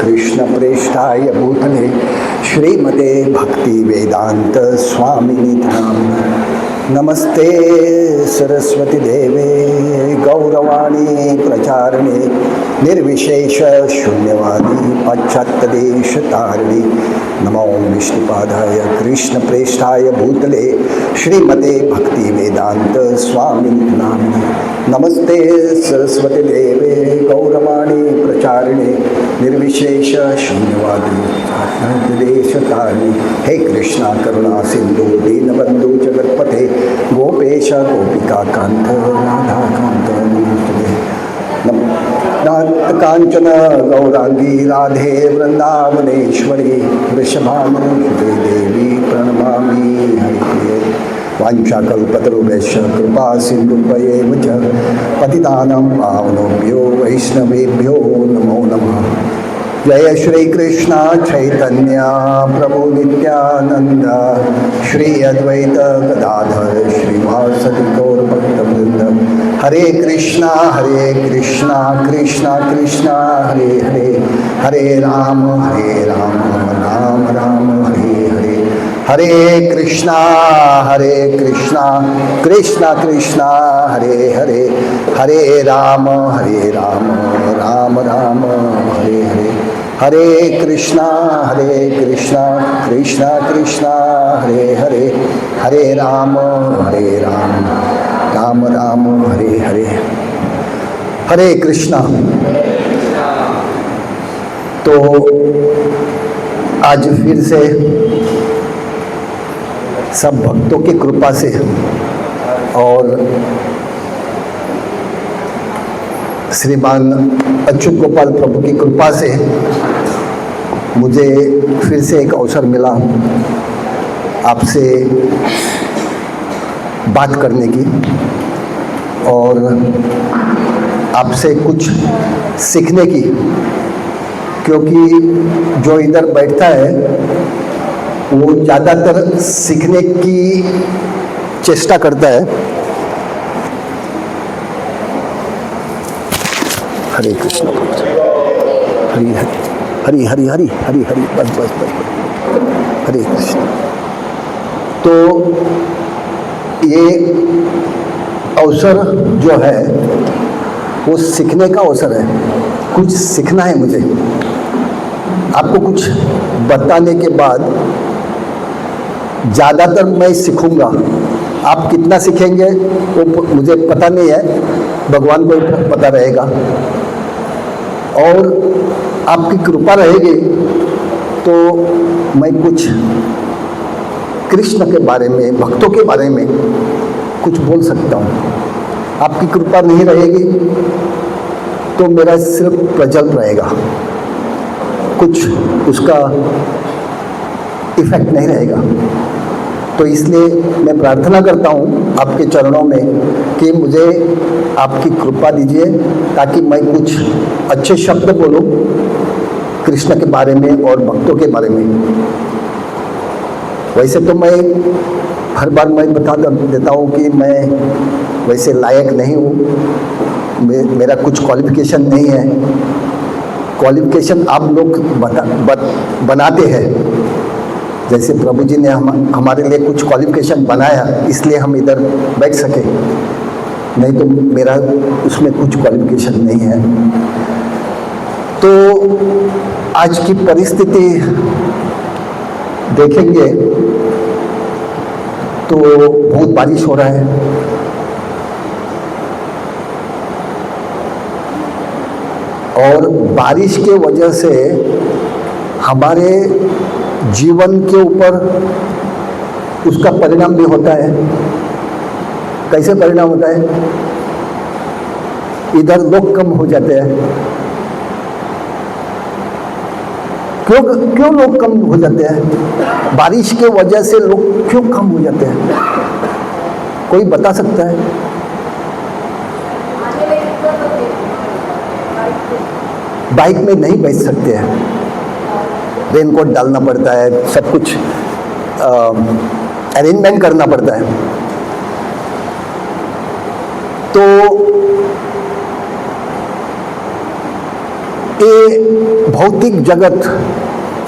कृष्ण प्रेष्ठाय भूतले श्रीमते भक्ति वेदांत स्वामिनि नामिने। नमस्ते सरस्वती देवे गौरवाणी प्रचारिणे निर्विशेष शून्यवादी पाश्चात्यदेश तारिणी। नमो विष्णुपादाय कृष्ण प्रेष्ठाय भूतले श्रीमते भक्ति वेदांत स्वामिनि नामिने। नमस्ते सरस्वती देवे गौरवाणी प्रचारिणे निर्विशेष शून्यवादी देश तारिणी। हे कृष्णा करुणा सिंधु दीनबंधु जगतपते गोपेश गोपिका कांत राधा कांत नमोस्तुते। कांचन गौरांगी राधे वृंदावनेश्वरी वृषभानुसुते देवी प्रणमामि हरिप्रिये। वाञ्छाकल्पतरुभ्यश्च कृपा सिन्धुभ्येव च पतितानां पावनेभ्यो वैष्णवेभ्यो नमो नमः। जय श्री कृष्ण चैतन्य प्रभु नित्यानंद श्री अद्वैत गदाधर श्रीवासदि गौर भक्तवृंद। हरे कृष्णा कृष्णा कृष्णा हरे हरे, हरे राम राम राम हरे हरे। हरे कृष्णा कृष्णा कृष्णा हरे हरे, हरे राम राम राम हरे हरे। हरे कृष्णा कृष्णा कृष्णा हरे हरे, हरे राम राम राम हरे हरे। हरे कृष्णा। तो आज फिर से सब भक्तों की कृपा से और श्रीमान अच्युत गोपाल प्रभु की कृपा से मुझे फिर से एक अवसर मिला आपसे बात करने की और आपसे कुछ सीखने की, क्योंकि जो इधर बैठता है वो ज़्यादातर सीखने की चेष्टा करता है। हरे कृष्ण हरि हरि हरि हरि हरि हरि बस बस बस हरे कृष्ण। तो ये अवसर जो है वो सीखने का अवसर है। कुछ सीखना है मुझे, आपको कुछ बताने के बाद ज़्यादातर मैं सीखूंगा। आप कितना सीखेंगे वो मुझे पता नहीं है, भगवान को ही पता रहेगा। और आपकी कृपा रहेगी तो मैं कुछ कृष्ण के बारे में, भक्तों के बारे में कुछ बोल सकता हूँ। आपकी कृपा नहीं रहेगी तो मेरा सिर्फ प्रज्वल रहेगा, कुछ उसका इफेक्ट नहीं रहेगा। तो इसलिए मैं प्रार्थना करता हूँ आपके चरणों में कि मुझे आपकी कृपा दीजिए ताकि मैं कुछ अच्छे शब्द बोलूँ कृष्ण के बारे में और भक्तों के बारे में। वैसे तो मैं हर बार मैं बता देता हूँ कि मैं वैसे लायक नहीं हूँ, मेरा कुछ क्वालिफिकेशन नहीं है। क्वालिफिकेशन आप लोग बनाते हैं, जैसे प्रभु जी ने हमारे लिए कुछ क्वालिफिकेशन बनाया इसलिए हम इधर बैठ सके, नहीं तो मेरा उसमें कुछ क्वालिफिकेशन नहीं है। तो आज की परिस्थिति देखेंगे तो बहुत बारिश हो रहा है और बारिश के वजह से हमारे जीवन के ऊपर उसका परिणाम भी होता है। कैसे परिणाम होता है? इधर लोग कम हो जाते हैं। क्यों लोग कम हो जाते हैं? बारिश के वजह से लोग क्यों कम हो जाते हैं? कोई बता सकता है? बाइक में नहीं बैठ सकते हैं, रेनकोट डालना पड़ता है, सब कुछ अरेंजमेंट करना पड़ता है। तो ये भौतिक जगत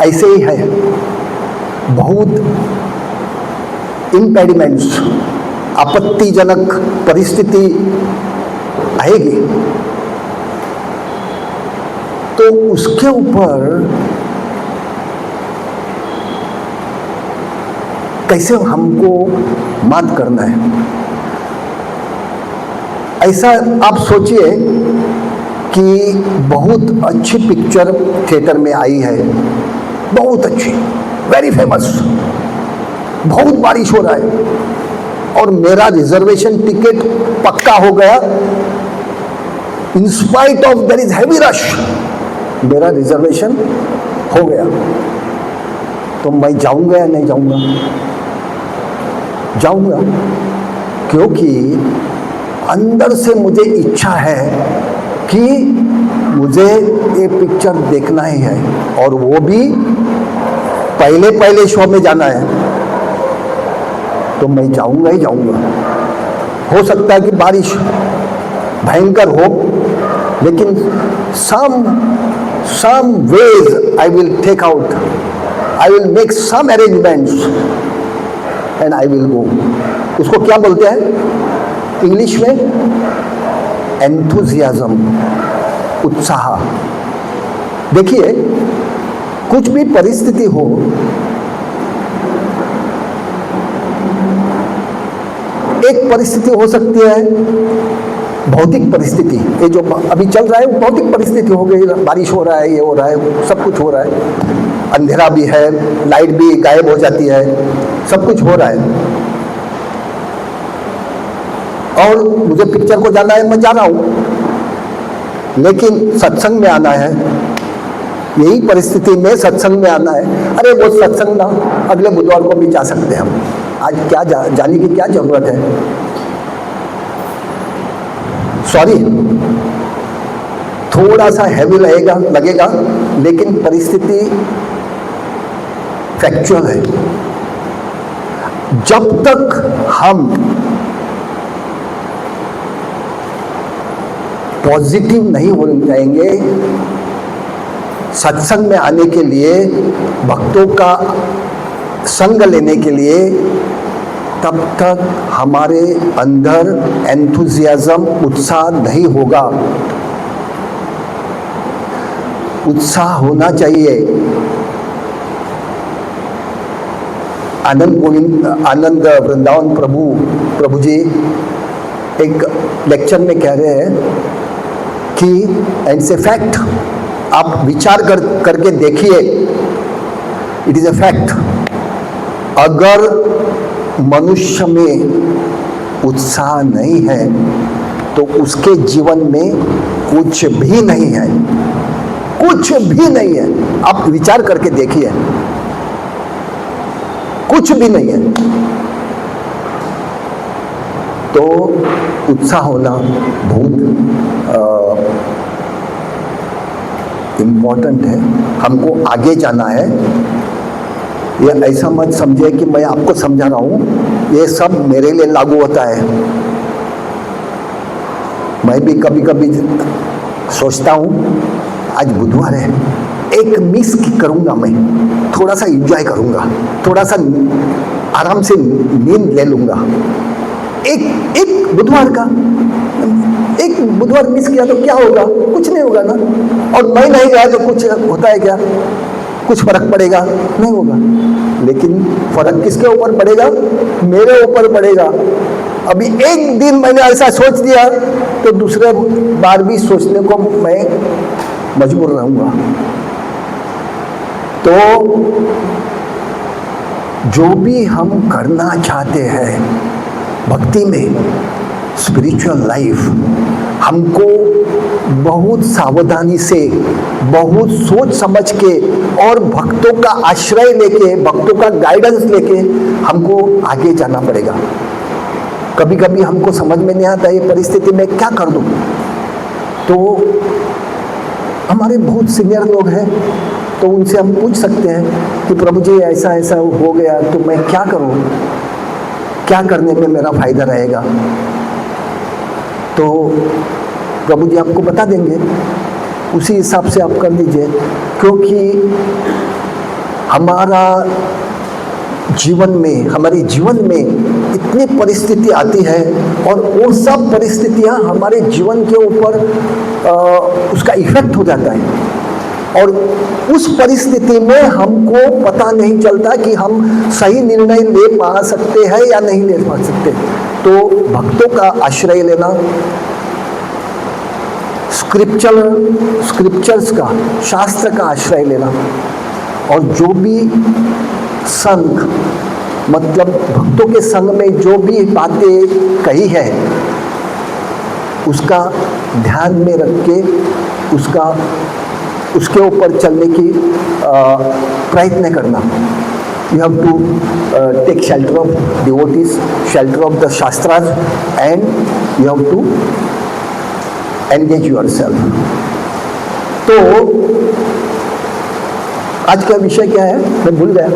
ऐसे ही है, बहुत इम्पेडिमेंट्स, आपत्तिजनक परिस्थिति आएगी, तो उसके ऊपर कैसे हमको मात करना है। ऐसा आप सोचिए कि बहुत अच्छी पिक्चर थिएटर में आई है, बहुत अच्छी, वेरी फेमस, बहुत बारिश हो रहा है और मेरा रिजर्वेशन टिकट पक्का हो गया, in spite of their is heavy rush, मेरा रिजर्वेशन हो गया, तो मैं जाऊंगा या नहीं जाऊंगा? जाऊंगा, क्योंकि अंदर से मुझे इच्छा है कि मुझे ये पिक्चर देखना ही है, और वो भी पहले शो में जाना है, तो मैं जाऊंगा ही जाऊंगा। हो सकता है कि बारिश भयंकर हो, लेकिन some ways I will take out, I will make some arrangements and I will go. उसको क्या बोलते हैं इंग्लिश में? एंथुजियाज्म, उत्साह। देखिए, कुछ भी परिस्थिति हो, एक परिस्थिति हो सकती है भौतिक परिस्थिति, ये जो अभी चल रहा है वो भौतिक परिस्थिति हो गई, बारिश हो रहा है, ये हो रहा है, सब कुछ हो रहा है, अंधेरा भी है, लाइट भी गायब हो जाती है, सब कुछ हो रहा है, और मुझे पिक्चर को जाना है, मैं जा रहा हूँ, लेकिन सत्संग में आना है, यही परिस्थिति में सत्संग में आना है। अरे वो सत्संग ना अगले बुधवार को भी जा सकते हैं हम, आज क्या जाने की क्या जरूरत है? सॉरी, थोड़ा सा हैवी लगेगा, लेकिन परिस्थिति फैक्चुअल है। जब तक हम पॉजिटिव नहीं हो जाएंगे सत्संग में आने के लिए, भक्तों का संग लेने के लिए, तब तक हमारे अंदर एंथुजियाज्म, उत्साह नहीं होगा। उत्साह होना चाहिए। आनंद वृंदावन प्रभु जी एक लेक्चर में कह रहे हैं कि इट्स ए फैक्ट, आप विचार करके देखिए, इट इज ए फैक्ट, अगर मनुष्य में उत्साह नहीं है तो उसके जीवन में कुछ भी नहीं है, कुछ भी नहीं है। आप विचार करके देखिए, कुछ भी नहीं है। तो उत्साह होना बहुत इम्पोर्टेंट है। हमको आगे जाना है। ये ऐसा मत समझे कि मैं आपको समझा रहा हूँ, ये सब मेरे लिए लागू होता है। मैं भी कभी कभी सोचता हूँ आज बुधवार है, एक मिस करूँगा, मैं थोड़ा सा एंजॉय करूँगा, थोड़ा सा आराम से नींद ले लूँगा। एक बुधवार का, एक बुधवार मिस किया तो क्या होगा? कुछ नहीं होगा ना। और मैं नहीं गया तो कुछ होता है क्या? कुछ फर्क पड़ेगा? नहीं होगा। लेकिन फर्क किसके ऊपर पड़ेगा? मेरे ऊपर पड़ेगा। अभी एक दिन मैंने ऐसा सोच दिया तो दूसरे बार भी सोचने को मैं मजबूर रहूंगा। तो जो भी हम करना चाहते हैं भक्ति में, स्पिरिचुअल लाइफ, हमको बहुत सावधानी से, बहुत सोच समझ के और भक्तों का आश्रय लेके, भक्तों का गाइडेंस लेके हमको आगे जाना पड़ेगा। कभी कभी हमको समझ में नहीं आता ये परिस्थिति में क्या कर दूं। तो हमारे बहुत सीनियर लोग हैं, तो उनसे हम पूछ सकते हैं कि प्रभु जी ऐसा ऐसा हो गया तो मैं क्या करूं, क्या करने में मेरा फायदा रहेगा। तो प्रभु जी आपको बता देंगे उसी हिसाब से आप कर लीजिए, क्योंकि हमारा हमारे जीवन में इतनी परिस्थिति आती है और वो सब परिस्थितियां हमारे जीवन के ऊपर उसका इफेक्ट हो जाता है और उस परिस्थिति में हमको पता नहीं चलता कि हम सही निर्णय ले पा सकते हैं या नहीं ले पा सकते। तो भक्तों का आश्रय लेना, स्क्रिप्चर्स का, शास्त्र का आश्रय लेना, और जो भी संग मतलब भक्तों के संग में जो भी बातें कही है उसका ध्यान में रख के उसके ऊपर चलने की प्रयत्न करना। You have to take shelter of devotees, shelter of the shastras, and you have to engage yourself. तो आज का विषय क्या है मैं भूल गया।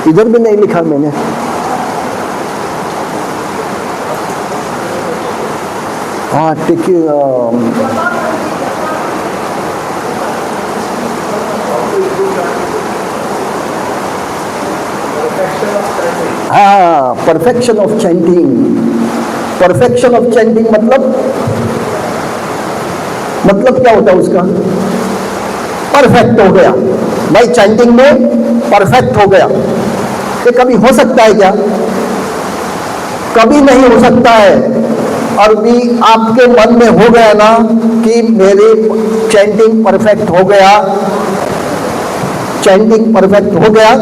इधर भी नहीं लिखा मैंने। हाँ ठीक है। हाँ, perfection of chanting. Perfection of chanting मतलब क्या होता है उसका? परफेक्ट हो गया, मैं चैंटिंग में परफेक्ट हो गया। ये कभी हो सकता है क्या? कभी नहीं हो सकता है। और भी आपके मन में हो गया ना कि मेरी चैंटिंग परफेक्ट हो गया, चैंटिंग परफेक्ट हो गया,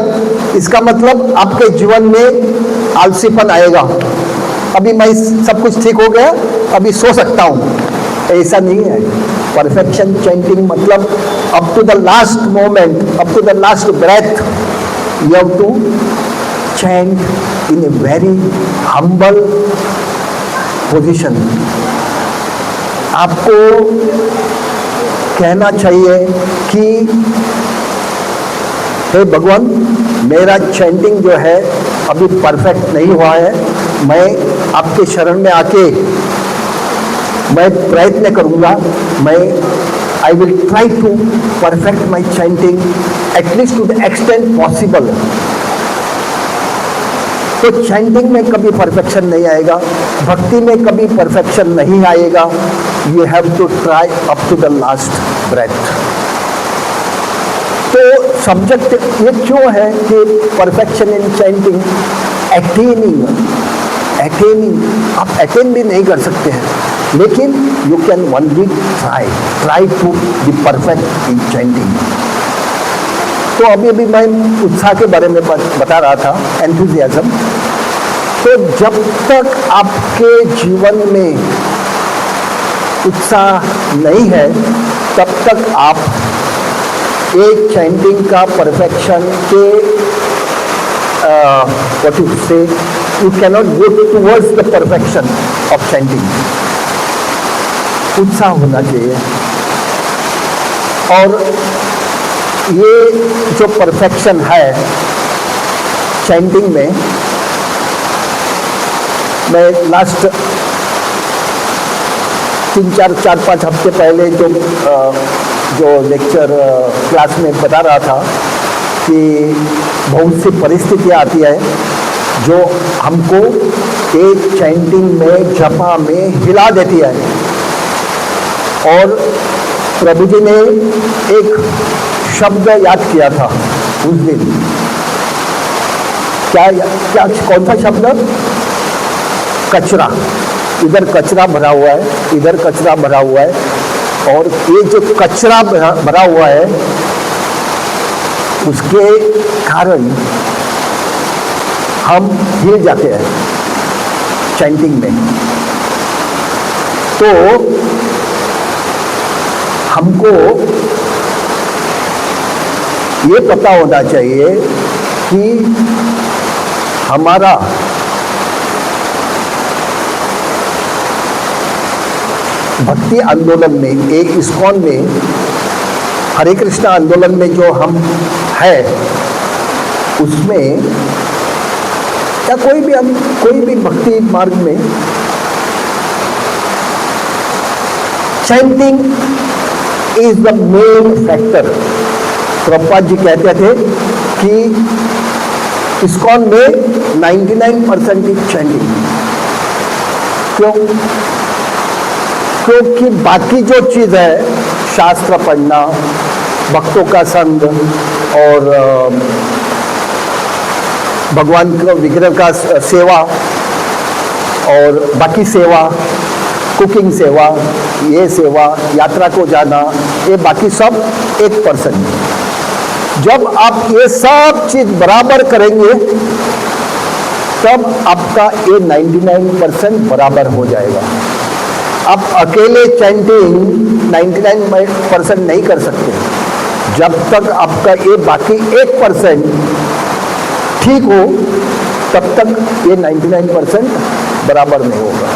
इसका मतलब आपके जीवन में आलसीपन आएगा। अभी मैं सब कुछ ठीक हो गया, अभी सो सकता हूँ, ऐसा नहीं है। परफेक्शन चैंटिंग मतलब up to the last moment, up to the last breath you have to chant in a very humble position. आपको कहना चाहिए कि हे भगवान, मेरा चैंटिंग जो है अभी परफेक्ट नहीं हुआ है, मैं आपके शरण में आके मैं प्रयत्न करूंगा, I will try to perfect my chanting at least to the extent possible. तो चैंटिंग में कभी परफेक्शन नहीं आएगा, भक्ति में कभी परफेक्शन नहीं आएगा। You have to try up to the last breath. तो सब्जेक्ट ये क्यों है कि परफेक्शन इन चैंटिंग, अटेनिंग, आप अटेन भी नहीं कर सकते हैं, लेकिन you can only try to be perfect in chanting. तो अभी मैं उत्साह के बारे में बता रहा था, एंथुजियाज्म। तो जब तक आपके जीवन में उत्साह नहीं है, तब तक आप एक चैंटिंग का परफेक्शन के व्हाट यू से, you cannot go towards the perfection of chanting. उत्साह होना चाहिए। और ये जो परफेक्शन है चैंटिंग में, मैं लास्ट 3-4-5 हफ्ते पहले जो लेक्चर क्लास में बता रहा था कि बहुत सी परिस्थितियाँ आती है जो हमको एक चैंटिंग में, जपा में हिला देती है। और प्रभु जी ने एक शब्द याद किया था उस दिन। क्या कौन सा शब्द? कचरा। इधर कचरा भरा हुआ है, इधर कचरा भरा हुआ है, और ये जो कचरा भरा हुआ है उसके कारण हम हिल जाते हैं चैंटिंग में। तो हमको ये पता होना चाहिए कि हमारा भक्ति आंदोलन में, एक इस्कॉन में हरे कृष्ण आंदोलन में जो हम है उसमें या कोई भी भक्ति मार्ग में chanting is the main factor. Prabhupada ji कहते थे कि इस्कॉन में 99% इज चैंटिंग। क्यों? क्योंकि बाकी जो चीज़ है, शास्त्र पढ़ना, भक्तों का संग और भगवान का विग्रह का सेवा और बाकी सेवा, कुकिंग सेवा, ये सेवा, यात्रा को जाना, ये बाकी सब 1%। जब आप ये सब चीज बराबर करेंगे तब आपका ये 99% बराबर हो जाएगा। आप अकेले चैंटिंग 99% नहीं कर सकते जब तक आपका ये बाकी 1% ठीक हो, तब तक ये 99% बराबर नहीं होगा।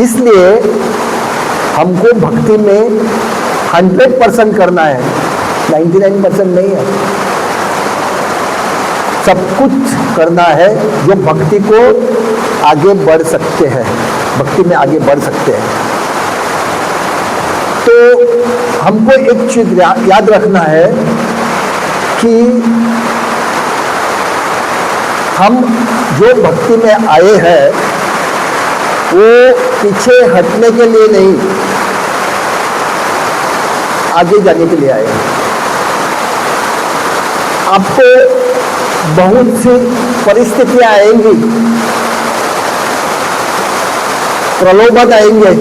इसलिए हमको भक्ति में 100% करना है, 99% नहीं है। सब कुछ करना है जो भक्ति को आगे बढ़ सकते हैं, भक्ति में आगे बढ़ सकते हैं। तो हमको एक चीज याद रखना है कि हम जो भक्ति में आए हैं वो पीछे हटने के लिए नहीं, आगे जाने के लिए आए हैं। आपको बहुत सी परिस्थितियां आएंगी, प्रलोभन आएंगे,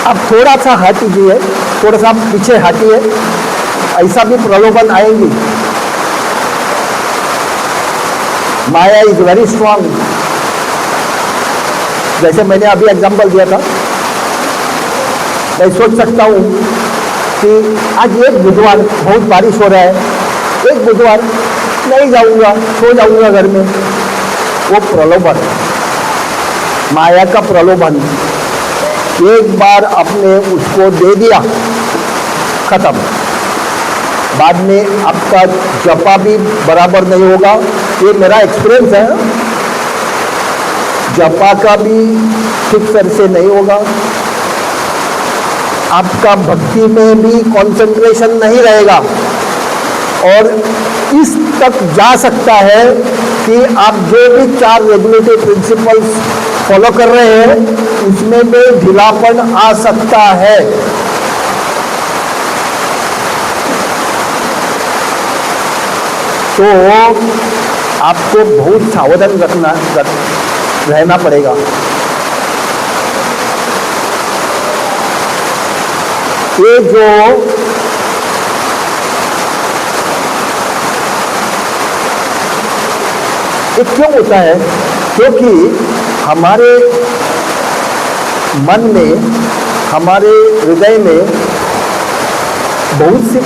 आप थोड़ा सा हटिए, थोड़ा सा पीछे हटिए, ऐसा भी प्रलोभन आएंगी। माया इज वेरी स्ट्रांग। जैसे मैंने अभी एग्जांपल दिया था, मैं सोच सकता हूँ कि आज एक बुधवार बहुत बारिश हो रहा है, एक बुधवार नहीं जाऊंगा, सो जाऊंगा घर में। वो प्रलोभन, माया का प्रलोभन, एक बार आपने उसको दे दिया, खत्म। बाद में आपका जपा भी बराबर नहीं होगा। ये मेरा एक्सपीरियंस है। जपा का भी ठीक तरह से नहीं होगा, आपका भक्ति में भी कंसंट्रेशन नहीं रहेगा, और इस तक जा सकता है कि आप जो भी 4 रेगुलेटरी प्रिंसिपल्स फॉलो कर रहे हैं उसमें भी ढीलापन आ सकता है। तो आपको बहुत सावधान रहना पड़ेगा। ये जो ये क्यों होता है? क्योंकि हमारे मन में, हमारे हृदय में बहुत सी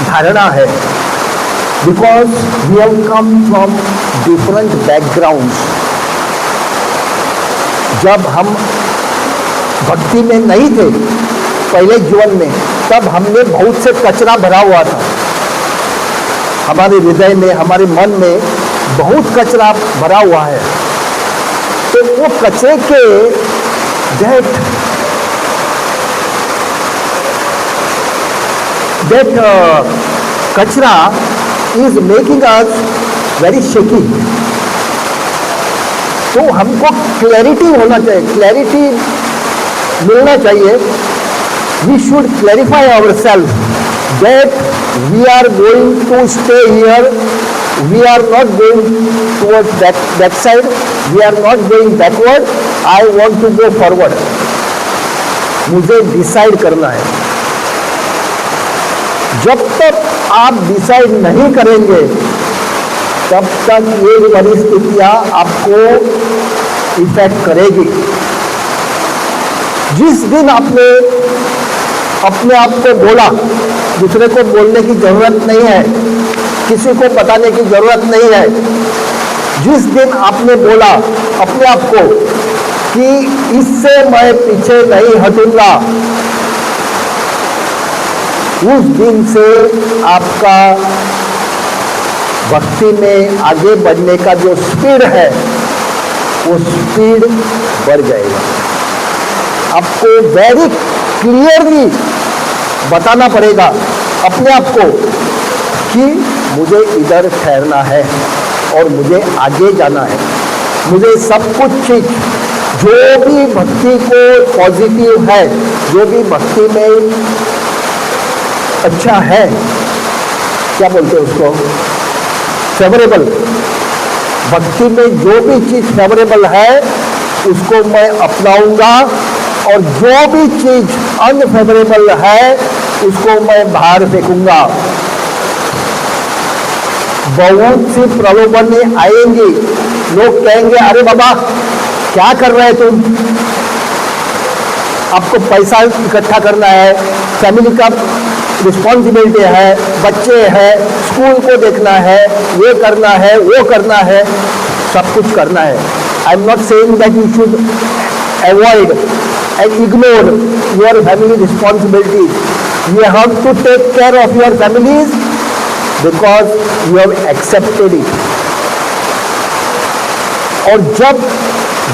धारणा है। Because we have come from different backgrounds. जब हम भक्ति में नहीं थे पहले जीवन में, तब हमने बहुत से कचरा भरा हुआ था। हमारे हृदय में, हमारे मन में बहुत कचरा भरा हुआ है। तो वो कचरे के कचरा is making us very shaky. तो हमको क्लैरिटी होना चाहिए, क्लैरिटी मिलना चाहिए। We should clarify our self that we are going to stay here, we are not going toward back side, we are not going backward, I want to go forward. मुझे decide करना है। जब तक आप decide नहीं करेंगे तब तक ये परिस्थितियां आपको इफेक्ट करेगी। जिस दिन आपने अपने आप को बोला, दूसरे को बोलने की जरूरत नहीं है, किसी को बताने की जरूरत नहीं है, जिस दिन आपने बोला अपने आप को कि इससे मैं पीछे नहीं हटूंगा, उस दिन से आपका भक्ति में आगे बढ़ने का जो स्पीड है वो स्पीड बढ़ जाएगा। आपको वेरी क्लियरली बताना पड़ेगा अपने आप को कि मुझे इधर ठहरना है और मुझे आगे जाना है। मुझे सब कुछ चीज जो भी भक्ति को पॉजिटिव है, जो भी भक्ति में अच्छा है, क्या बोलते हैं उसको, फेवरेबल, भक्ति में जो भी चीज फेवरेबल है उसको मैं अपनाऊंगा और जो भी चीज अनफेवरेबल है उसको मैं बाहर फेंकूंगा। बहुत सी प्रलोभन आएंगी, लोग कहेंगे अरे बाबा क्या कर रहे हैं तुम, आपको पैसा इकट्ठा करना है, फैमिली का रिस्पॉन्सिबिलिटी है, बच्चे हैं, स्कूल को देखना है, ये करना है, वो करना है, सब कुछ करना है। I am not saying that you should avoid and ignore your family responsibilities. You have to take care of your families because you have accepted it. और जब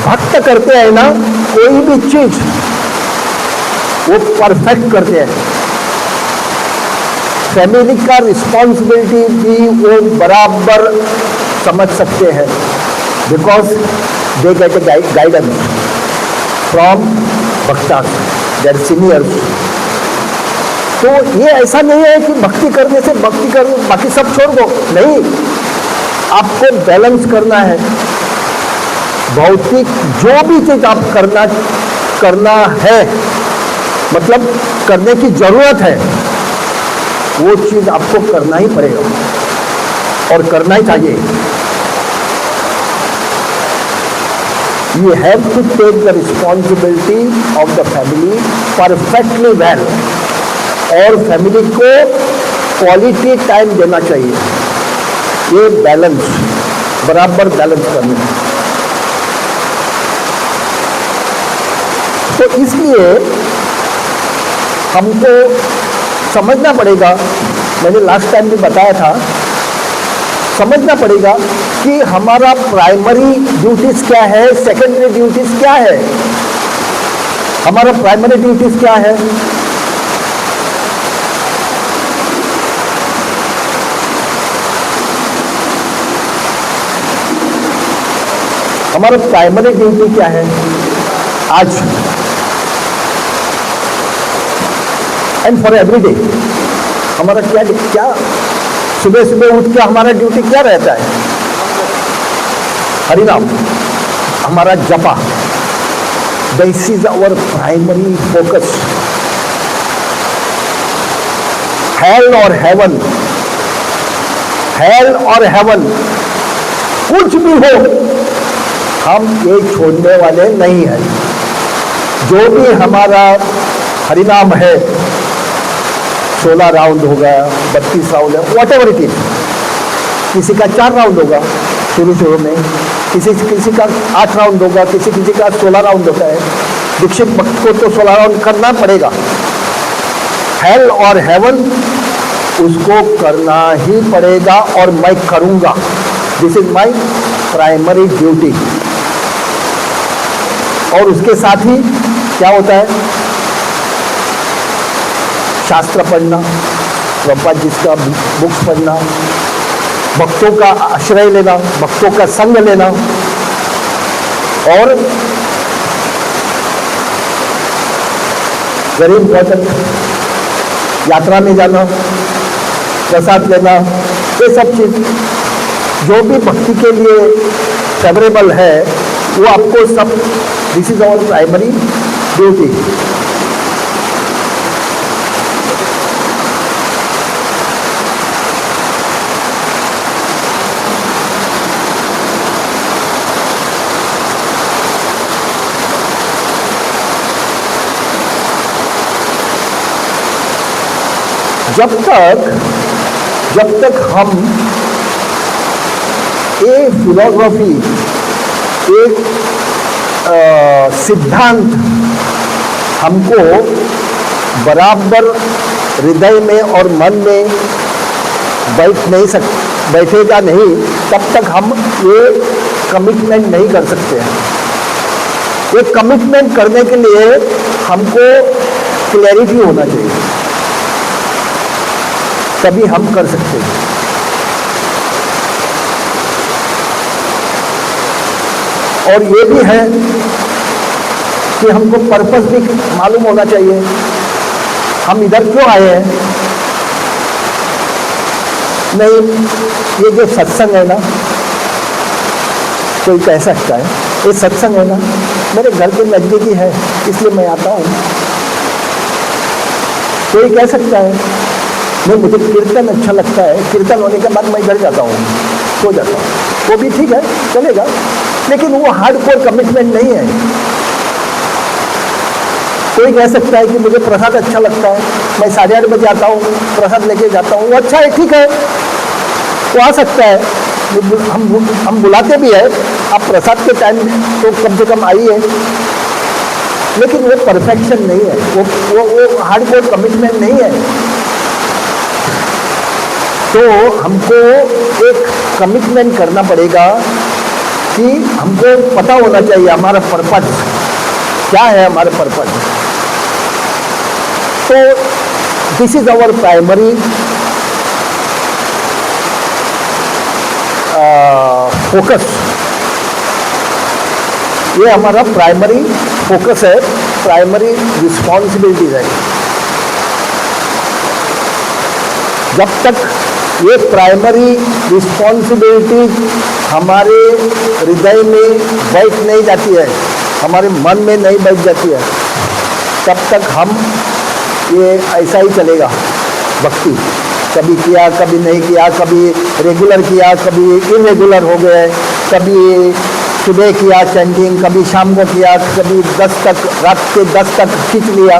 भक्त करते हैं ना कोई भी चीज, वो परफेक्ट करते हैं। फैमिली का रिस्पॉन्सिबिलिटी भी वो बराबर समझ सकते हैं because they get A guidance from भक्ता, देयर सीनियर्स। तो ये ऐसा नहीं है कि भक्ति करने से भक्ति कर बाकी सब छोड़ दो, नहीं, आपको बैलेंस करना है। भौतिक जो भी चीज आप करना है, मतलब करने की जरूरत है, वो चीज आपको करना ही पड़ेगा और करना ही चाहिए। You have to take the responsibility of the family perfectly well और फैमिली को क्वालिटी टाइम देना चाहिए। ये बैलेंस, बराबर बैलेंस करना है। तो इसलिए हमको समझना पड़ेगा, मैंने लास्ट टाइम भी बताया था, समझना पड़ेगा कि हमारा प्राइमरी ड्यूटीज क्या है, सेकेंडरी ड्यूटीज क्या है। हमारा प्राइमरी ड्यूटीज क्या है? हमारा प्राइमरी ड्यूटी क्या है आज एंड फॉर एवरीडे? हमारा क्या सुबह सुबह उठ के हमारा ड्यूटी क्या रहता है? हरिनाम, हमारा जपा। This is our primary focus. Hell और हेवन, हेल और हेवन कुछ भी हो, हम ये छोड़ने वाले नहीं हैं। जो भी हमारा हरिनाम है, 16 राउंड होगा, 32 राउंड है, वॉट एवर इट इज। किसी का 4 राउंड होगा शुरू में, किसी का 8 राउंड होगा, किसी का 16 राउंड होता है। दीक्षित भक्त को तो 16 राउंड करना पड़ेगा। हेल और हेवन उसको करना ही पड़ेगा और मैं करूंगा। This is my primary duty. और उसके साथ ही क्या होता है? शास्त्र पढ़ना, प्रभुपाद जी का बुक्स पढ़ना, भक्तों का आश्रय लेना, भक्तों का संग लेना, और वेरी इंपॉर्टेंट यात्रा में जाना, प्रसाद लेना, ये सब चीज जो भी भक्ति के लिए फेवरेबल है वो आपको सब, this is our primary duty. जब तक हम एक फिलॉसफी, एक सिद्धांत हमको बराबर हृदय में और मन में बैठेगा नहीं, तब तक हम ये कमिटमेंट नहीं कर सकते हैं। ये कमिटमेंट करने के लिए हमको क्लैरिटी होना चाहिए, तभी हम कर सकते हैं। और ये भी है कि हमको पर्पस भी मालूम होना चाहिए, हम इधर क्यों आए हैं। नहीं, ये जो सत्संग है ना, कोई कह सकता है ये सत्संग है ना, मेरे घर के नज़दीकी है इसलिए मैं आता हूँ। कोई कह सकता है नहीं, मुझे कीर्तन अच्छा लगता है, कीर्तन होने के बाद मैं घर जाता हूँ, सो जाता हूँ, वो भी ठीक है, चलेगा, लेकिन वो हार्डकोर कमिटमेंट नहीं है। कोई कह सकता है कि मुझे प्रसाद अच्छा लगता है, मैं 8:30 बजे आता हूँ, प्रसाद लेके जाता हूँ, वो अच्छा है, ठीक है, वो आ सकता है, हम बुलाते भी है, आप प्रसाद के टाइम तो कम से कम आइए, लेकिन वो परफेक्शन नहीं है, वो हार्डकोर कमिटमेंट नहीं है। तो हमको एक कमिटमेंट करना पड़ेगा कि हमको पता होना चाहिए हमारा पर्पस क्या है, हमारा पर्पस। तो this is our primary focus, ये हमारा प्राइमरी फोकस है, प्राइमरी रिस्पॉन्सिबिलिटीज है। जब तक ये प्राइमरी रिस्पॉन्सिबिलिटी हमारे हृदय में बैठ नहीं जाती है, हमारे मन में नहीं बैठ जाती है, तब तक हम ये ऐसा ही चलेगा भक्ति, कभी किया कभी नहीं किया, कभी रेगुलर किया कभी इरेगुलर हो गए, कभी सुबह किया चैंटिंग, कभी शाम को किया, कभी 10 तक, रात के 10 तक खींच लिया,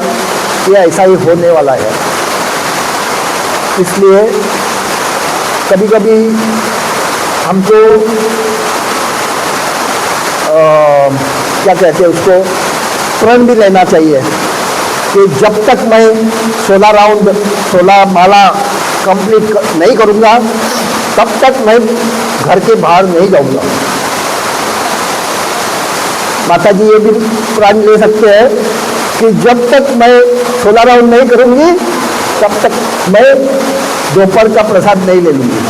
ये ऐसा ही होने वाला है। इसलिए कभी कभी हमको क्या कहते हैं उसको, प्रण भी लेना चाहिए कि जब तक मैं 16 राउंड 16 माला कंप्लीट नहीं करूँगा, तब तक मैं घर के बाहर नहीं जाऊँगा। माता जी ये भी प्रण ले सकते हैं कि जब तक मैं 16 राउंड नहीं करूँगी, तब तक मैं दोपहर का प्रसाद नहीं ले लूँगी।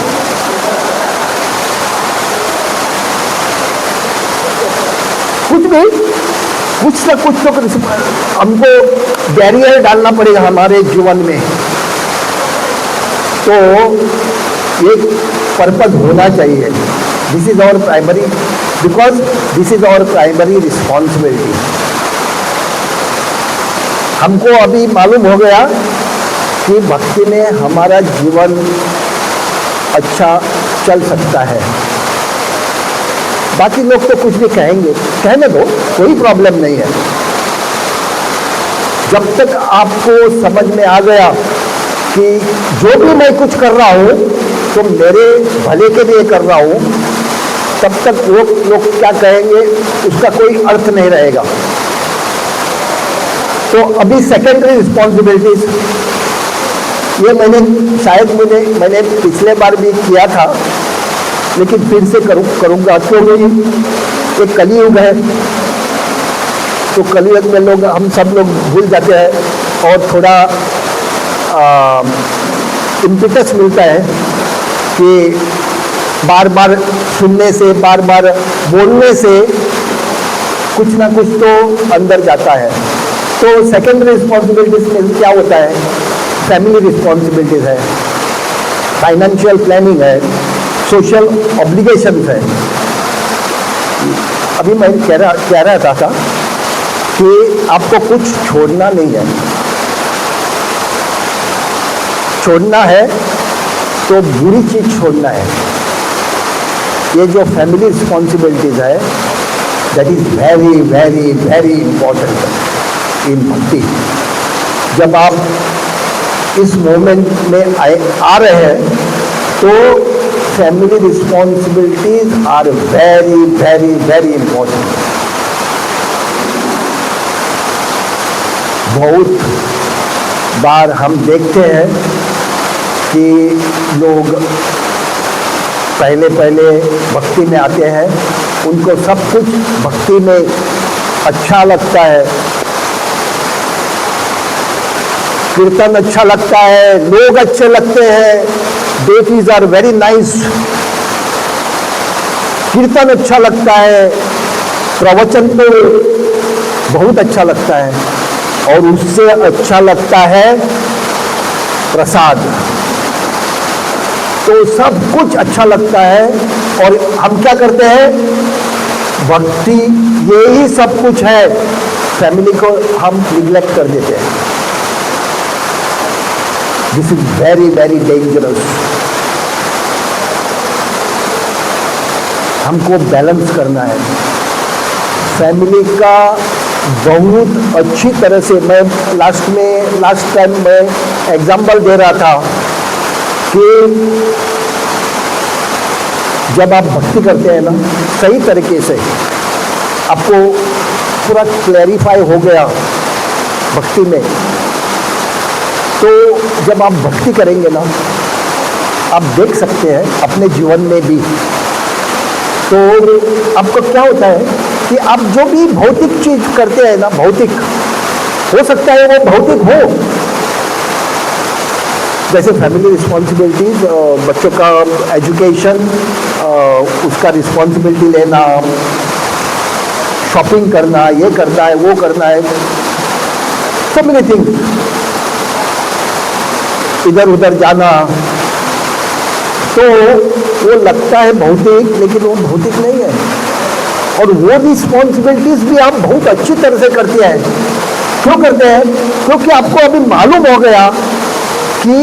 कुछ ना कुछ तो हमको बैरियर डालना पड़ेगा हमारे जीवन में, तो ये पर्पस होना चाहिए। This is our primary, because this is our primary responsibility. हमको अभी मालूम हो गया कि भक्ति में हमारा जीवन अच्छा चल सकता है। बाकी लोग तो कुछ भी कहेंगे, कहने दो, कोई प्रॉब्लम नहीं है। जब तक आपको समझ में आ गया कि जो भी मैं कुछ कर रहा हूँ तो मेरे भले के लिए कर रहा हूँ, तब तक वो लोग क्या कहेंगे उसका कोई अर्थ नहीं रहेगा। तो अभी सेकेंडरी रिस्पॉन्सिबिलिटीज, ये मैंने पिछले बार भी किया था, लेकिन फिर से करूँगा क्योंकि ये कलियुग है, तो कलियुग में हम सब लोग भूल जाते हैं और थोड़ा इम्पिटस मिलता है कि बार बार सुनने से, बार बार बोलने से कुछ ना कुछ तो अंदर जाता है। तो सेकेंडरी रिस्पॉन्सिबिलिटीज में क्या होता है, फैमिली रिस्पॉन्सिबिलिटीज है, फाइनेंशियल प्लानिंग है, सोशल ऑब्लिगेशंस है। अभी मैं कह रहा था कि आपको कुछ छोड़ना नहीं है, छोड़ना है तो बुरी चीज छोड़ना है। ये जो फैमिली रिस्पॉन्सिबिलिटीज है, that is very very very important in भक्ति। जब आप इस मोमेंट में आ रहे हैं तो family responsibilities are very very very important. बार हम देखते हैं कि लोग पहले भक्ति में आते हैं, उनको सब कुछ भक्ति में अच्छा लगता है, कीर्तन अच्छा लगता है, लोग अच्छे लगते हैं, डेटीज आर वेरी नाइस, कीर्तन अच्छा लगता है, प्रवचन तो बहुत अच्छा लगता है, और उससे अच्छा लगता है प्रसाद। तो सब कुछ अच्छा लगता है, और हम क्या करते हैं, भक्ति यही सब कुछ है, फैमिली को हम निग्लेक्ट कर देते हैं। This is very very dangerous. हमको बैलेंस करना है फैमिली का बहुत अच्छी तरह से। मैं लास्ट टाइम मैं एग्जाम्पल दे रहा था कि जब आप भक्ति करते हैं ना सही तरीके से, आपको पूरा क्लैरिफाई हो गया भक्ति में, तो जब आप भक्ति करेंगे ना, आप देख सकते हैं अपने जीवन में भी, तो आपको क्या होता है कि आप जो भी भौतिक चीज करते हैं ना, भौतिक हो सकता है वो भौतिक हो, जैसे फैमिली रिस्पॉन्सिबिलिटीज, बच्चों का एजुकेशन, उसका रिस्पॉन्सिबिलिटी लेना, शॉपिंग करना, ये करना है वो करना है, सो मेनी थिंग्स, इधर उधर जाना, तो वो लगता है भौतिक, लेकिन वो भौतिक नहीं है। और वो रिस्पॉन्सिबिलिटीज भी आप बहुत अच्छी तरह से करते हैं। क्यों करते हैं? क्योंकि आपको अभी मालूम हो गया कि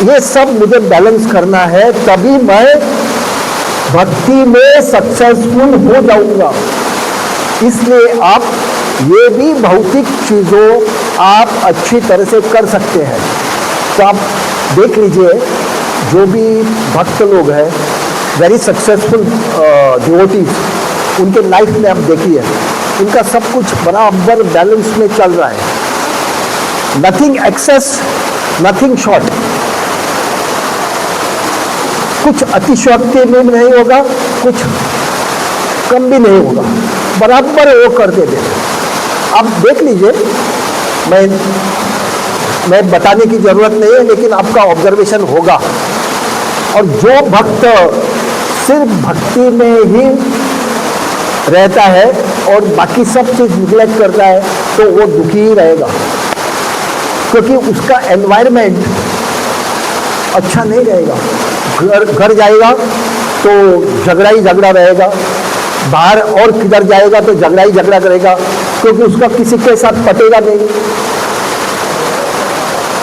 ये सब मुझे बैलेंस करना है, तभी मैं भक्ति में सक्सेसफुल हो जाऊंगा। इसलिए आप ये भी भौतिक चीजों आप अच्छी तरह से कर सकते हैं। तो आप देख लीजिए, जो भी भक्त लोग हैं, वेरी सक्सेसफुल डिवोटीज, उनके लाइफ में आप देखिए, उनका सब कुछ बराबर बैलेंस में चल रहा है। नथिंग एक्सेस, नथिंग शॉर्ट, कुछ अतिशयोक्ति में नहीं होगा, कुछ कम भी नहीं होगा, बराबर वो करते थे। आप देख लीजिए, मैं बताने की जरूरत नहीं है, लेकिन आपका ऑब्जर्वेशन होगा। और जो भक्त सिर्फ भक्ति में ही रहता है और बाकी सब चीज निग्लेक्ट करता है, तो वो दुखी ही रहेगा, क्योंकि उसका एनवायरनमेंट अच्छा नहीं रहेगा। घर जाएगा तो झगड़ा ही झगड़ा रहेगा, बाहर और किधर जाएगा तो झगड़ा ही झगड़ा करेगा, क्योंकि उसका किसी के साथ पटेगा नहीं,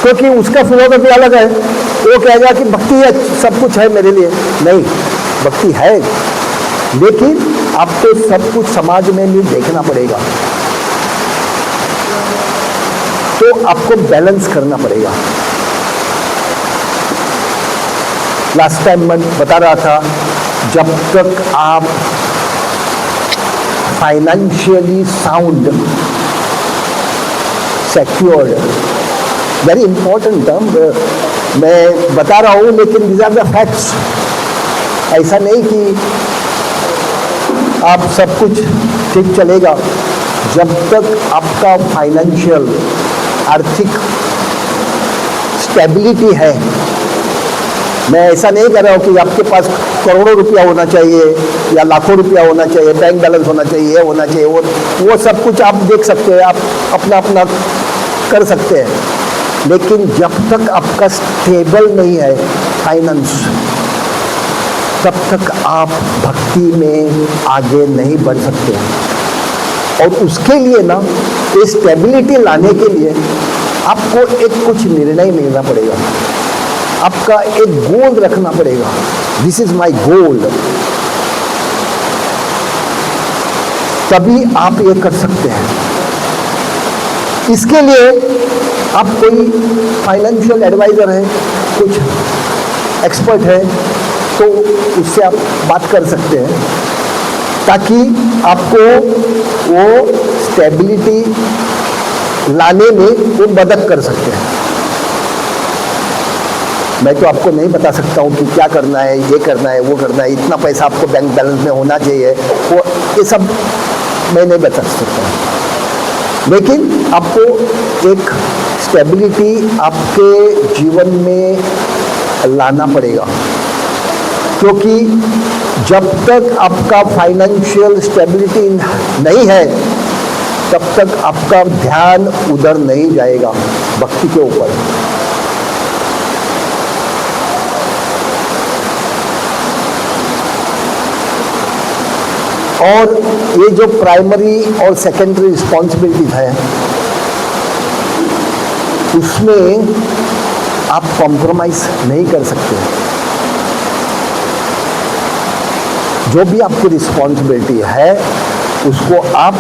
क्योंकि उसका फिलोसफी अलग है। वो कहेगा कि भक्ति है, सब कुछ है मेरे लिए। नहीं, भक्ति है, लेकिन आपको सब कुछ समाज में भी देखना पड़ेगा, तो आपको बैलेंस करना पड़ेगा। लास्ट टाइम मैं बता रहा था, जब तक आप financially sound, secured, very important term मैं बता रहा हूं, लेकिन दीज आर द फैक्ट्स। ऐसा नहीं कि आप सब कुछ ठीक चलेगा, जब तक आपका फाइनेंशियल, आर्थिक स्टेबिलिटी है। मैं ऐसा नहीं कह रहा हूँ कि आपके पास करोड़ों रुपया होना चाहिए या लाखों रुपया होना चाहिए, बैंक बैलेंस होना चाहिए, होना चाहिए, वो सब कुछ आप देख सकते हैं, आप अपना अपना कर सकते हैं, लेकिन जब तक आपका स्टेबल नहीं है फाइनेंस, तब तक आप भक्ति में आगे नहीं बढ़ सकते। और उसके लिए ना, ये स्टेबिलिटी लाने के लिए आपको एक कुछ निर्णय लेना पड़ेगा, आपका एक गोल रखना पड़ेगा। दिस इज माई गोल, तभी आप ये कर सकते हैं। इसके लिए आप कोई फाइनेंशियल एडवाइजर है, कुछ एक्सपर्ट है, तो उससे आप बात कर सकते हैं, ताकि आपको वो स्टेबिलिटी लाने में वो मदद कर सकते हैं। मैं तो आपको नहीं बता सकता हूँ कि क्या करना है, ये करना है, वो करना है, इतना पैसा आपको बैंक बैलेंस में होना चाहिए, वो ये सब मैं नहीं बता सकता। लेकिन आपको एक स्टेबिलिटी आपके जीवन में लाना पड़ेगा, क्योंकि जब तक आपका फाइनेंशियल स्टेबिलिटी नहीं है तब तक आपका ध्यान उधर नहीं जाएगा, भक्ति के ऊपर। और ये जो प्राइमरी और सेकेंडरी रिस्पॉन्सिबिलिटीज है उसमें आप कॉम्प्रोमाइज नहीं कर सकते। जो भी आपकी रिस्पॉन्सिबिलिटी है उसको आप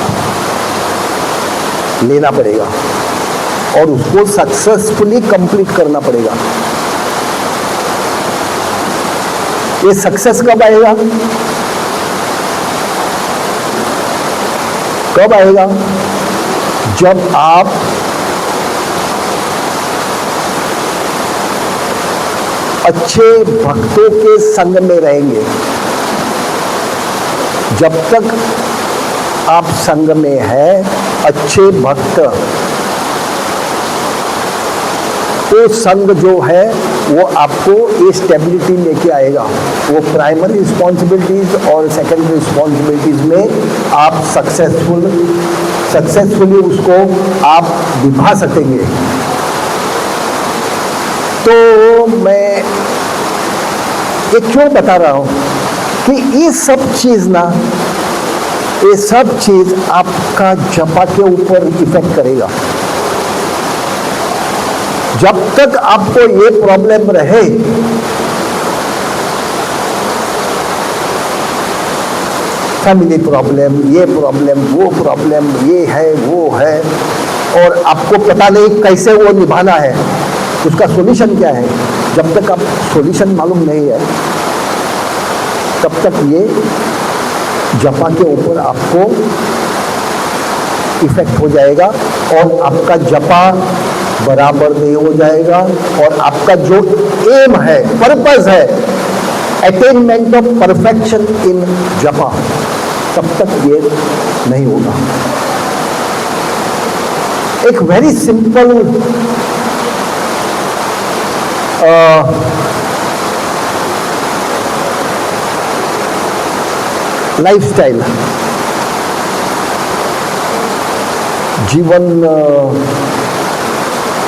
लेना पड़ेगा और उसको सक्सेसफुली कंप्लीट करना पड़ेगा। ये सक्सेस कब आएगा? कब आएगा? जब आप अच्छे भक्तों के संग में रहेंगे। जब तक आप संग में है अच्छे भक्त, तो संग जो है वो आपको ये स्टेबिलिटी लेके आएगा। वो प्राइमरी रिस्पॉन्सिबिलिटीज और सेकेंडरी रिस्पॉन्सिबिलिटीज में आप सक्सेसफुली उसको आप निभा सकेंगे। तो मैं ये क्यों बता रहा हूं कि ये सब चीज ना, ये सब चीज आपका जपा के ऊपर इफेक्ट करेगा। जब तक आपको ये प्रॉब्लम रहे, फैमिली प्रॉब्लम, ये प्रॉब्लम, वो प्रॉब्लम, ये है, वो है, और आपको पता नहीं कैसे वो निभाना है, उसका सॉल्यूशन क्या है, जब तक आप सॉल्यूशन मालूम नहीं है तब तक ये जपा के ऊपर आपको इफेक्ट हो जाएगा और आपका जपा बराबर नहीं हो जाएगा और आपका जो एम है, पर्पस है, अटेनमेंट ऑफ परफेक्शन इन जपा, तब तक ये नहीं होगा। एक वेरी सिंपल लाइफस्टाइल, जीवन,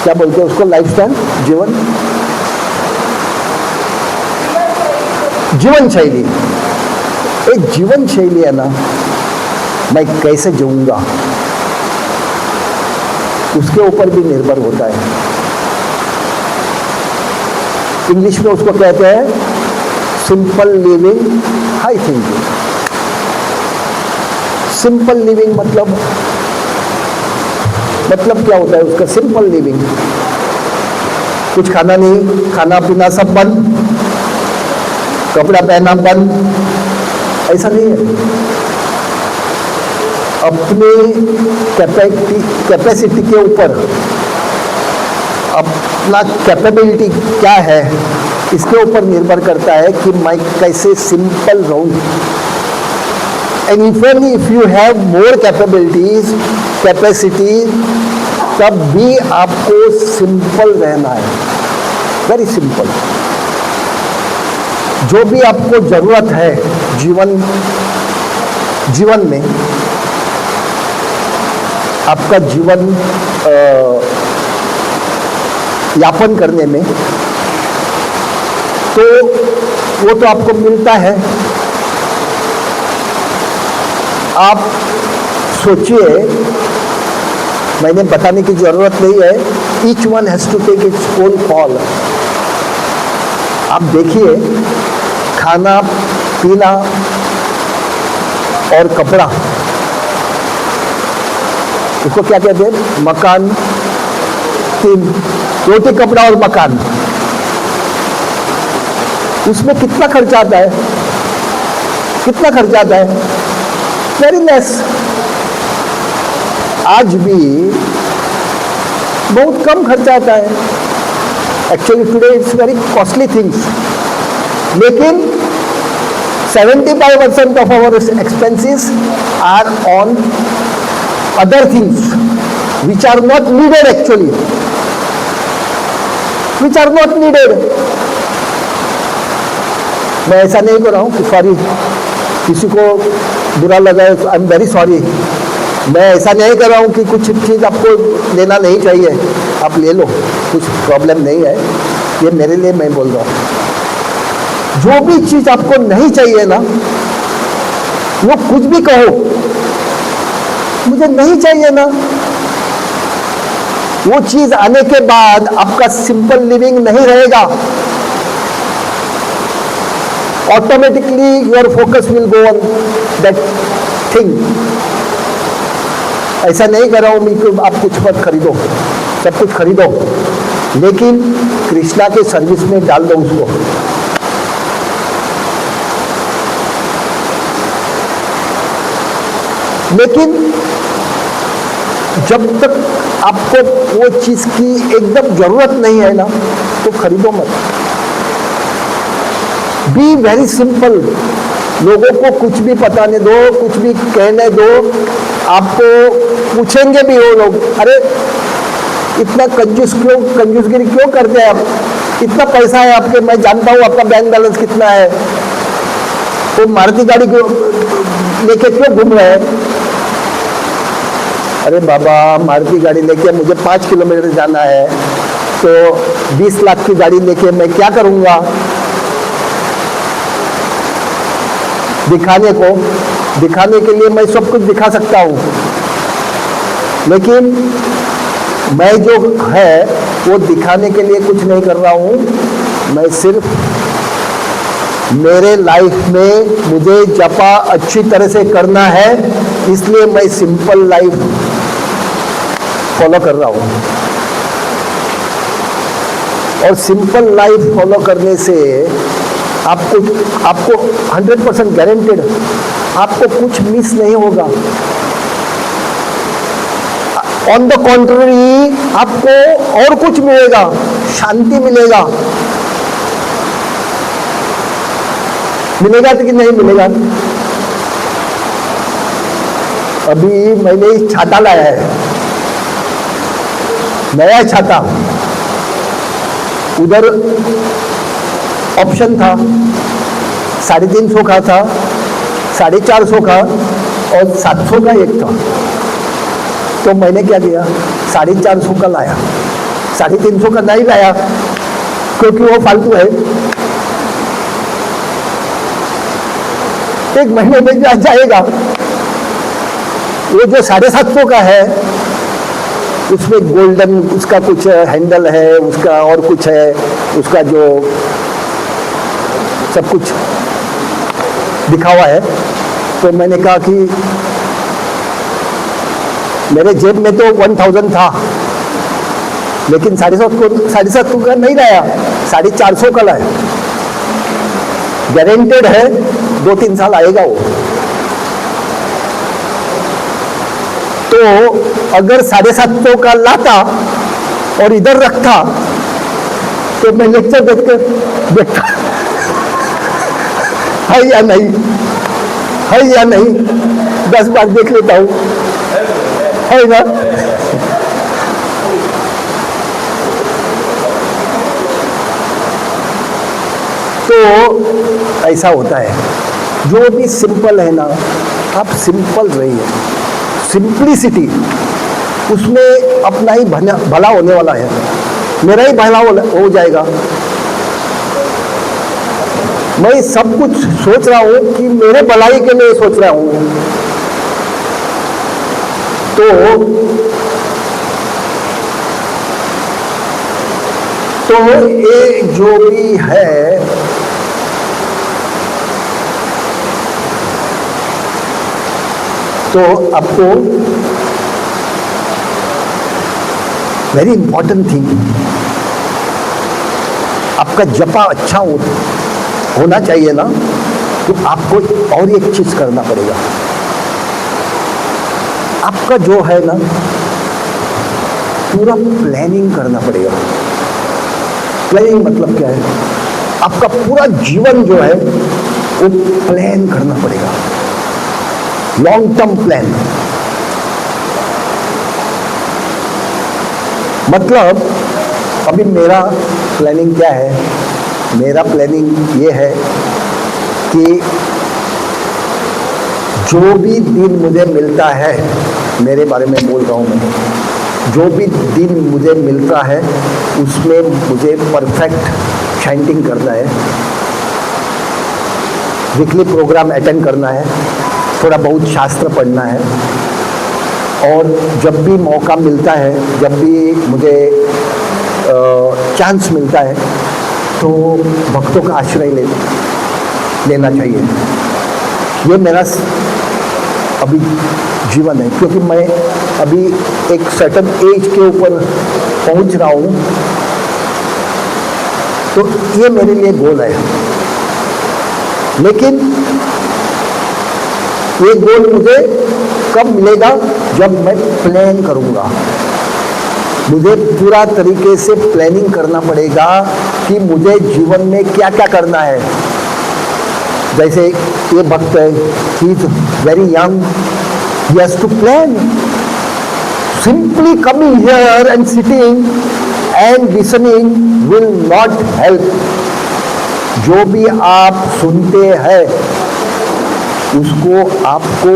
क्या बोलते हैं उसको, लाइफस्टाइल, जीवन शैली। एक जीवन शैली है ना, मैं कैसे जीऊंगा उसके ऊपर भी निर्भर होता है। इंग्लिश में उसको कहते हैं simple living, high thinking. Simple living मतलब क्या होता है उसका? सिंपल लिविंग, कुछ खाना नहीं, खाना पीना सब बंद, कपड़ा पहना बंद, ऐसा नहीं है। अपनी कैपेसिटी के ऊपर, अपना कैपेबिलिटी क्या है इसके ऊपर निर्भर करता है कि मैं कैसे सिंपल रहूं। And even if you have more capabilities, capacity, तब भी आपको सिंपल रहना है, वेरी सिंपल। जो भी आपको जरूरत है जीवन में, आपका जीवन यापन करने में, तो वो तो आपको मिलता है। आप सोचिए, मैंने बताने की जरूरत नहीं है, each one has to take its own call. आप देखिए, खाना पीना और कपड़ा, इसको क्या कहते हैं? मकान, तीन, रोटी, कपड़ा और मकान। उसमें कितना खर्चा आता है? कितना खर्चा आता है? Very less. आज भी बहुत कम खर्चा आता है। Actually today it's very costly things, लेकिन 75% of our expenses are on other things which are not needed actually, which are not needed. मैं ऐसा नहीं कर रहा हूँ कि सॉरी किसी को बुरा लगा, आई एम वेरी सॉरी। मैं ऐसा नहीं कर रहा हूँ कि कुछ चीज़ आपको लेना नहीं चाहिए, आप ले लो, कुछ प्रॉब्लम नहीं है, ये मेरे लिए मैं बोल रहा हूँ। जो भी चीज़ आपको नहीं चाहिए ना, वो कुछ भी कहो, मुझे नहीं चाहिए ना, वो चीज आने के बाद आपका सिंपल लिविंग नहीं रहेगा। Automatically your focus will go on that thing. ऐसा नहीं कर रहा हूं मैं कि आप कुछ मत खरीदो, सब कुछ खरीदो, लेकिन कृष्णा के सर्विस में डाल दो उसको। लेकिन जब तक आपको वो चीज की एकदम जरूरत नहीं है ना, तो खरीदो मत। Be very simple. लोगों को कुछ भी बताने दो, कुछ भी कहने दो, आपको पूछेंगे भी वो लोग, अरे इतना कंजूसगिरी क्यों करते हैं आप, इतना पैसा है आपके, मैं जानता हूं आपका बैंक बैलेंस कितना है, तो मारुति गाड़ी लेके क्यों घूम रहे हैं? अरे बाबा, मारुति गाड़ी लेके मुझे 5 किलोमीटर जाना है, तो 20 लाख की गाड़ी लेके मैं क्या करूंगा? दिखाने के लिए मैं सब कुछ दिखा सकता हूं, लेकिन मैं जो है वो दिखाने के लिए कुछ नहीं कर रहा हूं। मैं सिर्फ मेरे लाइफ में मुझे जपा अच्छी तरह से करना है, इसलिए मैं सिंपल लाइफ फॉलो कर रहा हूं। और सिंपल लाइफ फॉलो करने से आपको 100% गारंटेड आपको कुछ मिस नहीं होगा। ऑन द कॉन्ट्ररी आपको और कुछ मिलेगा, शांति मिलेगा। मिलेगा तो कि नहीं मिलेगा? अभी मैंने छाता लाया है, नया छाता। उधर ऑप्शन था 350 का था, 450 का और 700 का एक था। तो मैंने क्या किया, 450 का लाया, 350 का नहीं लाया क्योंकि वो फालतू है। एक महीने में जा जाएगा। वो जो 750 का है उसमें गोल्डन उसका कुछ हैंडल है, उसका और कुछ है, उसका जो सब कुछ दिखा हुआ है। तो मैंने कहा कि मेरे जेब में तो 1000 था, लेकिन 750 का नहीं लाया, 450 का लाया। गारंटेड है 2-3 साल आएगा वो। तो अगर 750 का लाता और इधर रखता तो मैं लेक्चर देखता है या नहीं, है या नहीं, 10 बार देख लेता हूं, है ना? तो ऐसा होता है। जो भी सिंपल है ना, आप सिंपल रहिए। सिंप्लिसिटी, उसमें अपना ही भला होने वाला है, मेरा ही भला हो जाएगा। मैं सब कुछ सोच रहा हूं कि मेरे भलाई के लिए सोच रहा हूं। तो ये जो भी है, तो आपको वेरी इंपॉर्टेंट थिंग, आपका जपा अच्छा होना चाहिए ना, तो आपको और एक चीज करना पड़ेगा। आपका जो है ना, पूरा प्लानिंग करना पड़ेगा। प्लानिंग मतलब क्या है? आपका पूरा जीवन जो है वो प्लान करना पड़ेगा, लॉन्ग टर्म प्लान। मतलब अभी मेरा प्लानिंग क्या है? मेरा प्लानिंग ये है कि जो भी दिन मुझे मिलता है, मेरे बारे में बोल रहा हूँ मैं, जो भी दिन मुझे मिलता है उसमें मुझे परफेक्ट चैंटिंग करना है, वीकली प्रोग्राम अटेंड करना है, थोड़ा बहुत शास्त्र पढ़ना है, और जब भी मौका मिलता है, जब भी मुझे चांस मिलता है तो भक्तों का आश्रय लेना चाहिए। ये मेरा अभी जीवन है, क्योंकि मैं अभी एक सर्टेन एज के ऊपर पहुंच रहा हूँ, तो ये मेरे लिए गोल है। लेकिन ये गोल मुझे कब मिलेगा? जब मैं प्लान करूँगा। मुझे पूरा तरीके से प्लानिंग करना पड़ेगा कि मुझे जीवन में क्या क्या करना है। जैसे ये भक्त है, he is very young, he has to plan. Simply coming here and sitting and listening will not help. जो भी आप सुनते हैं उसको आपको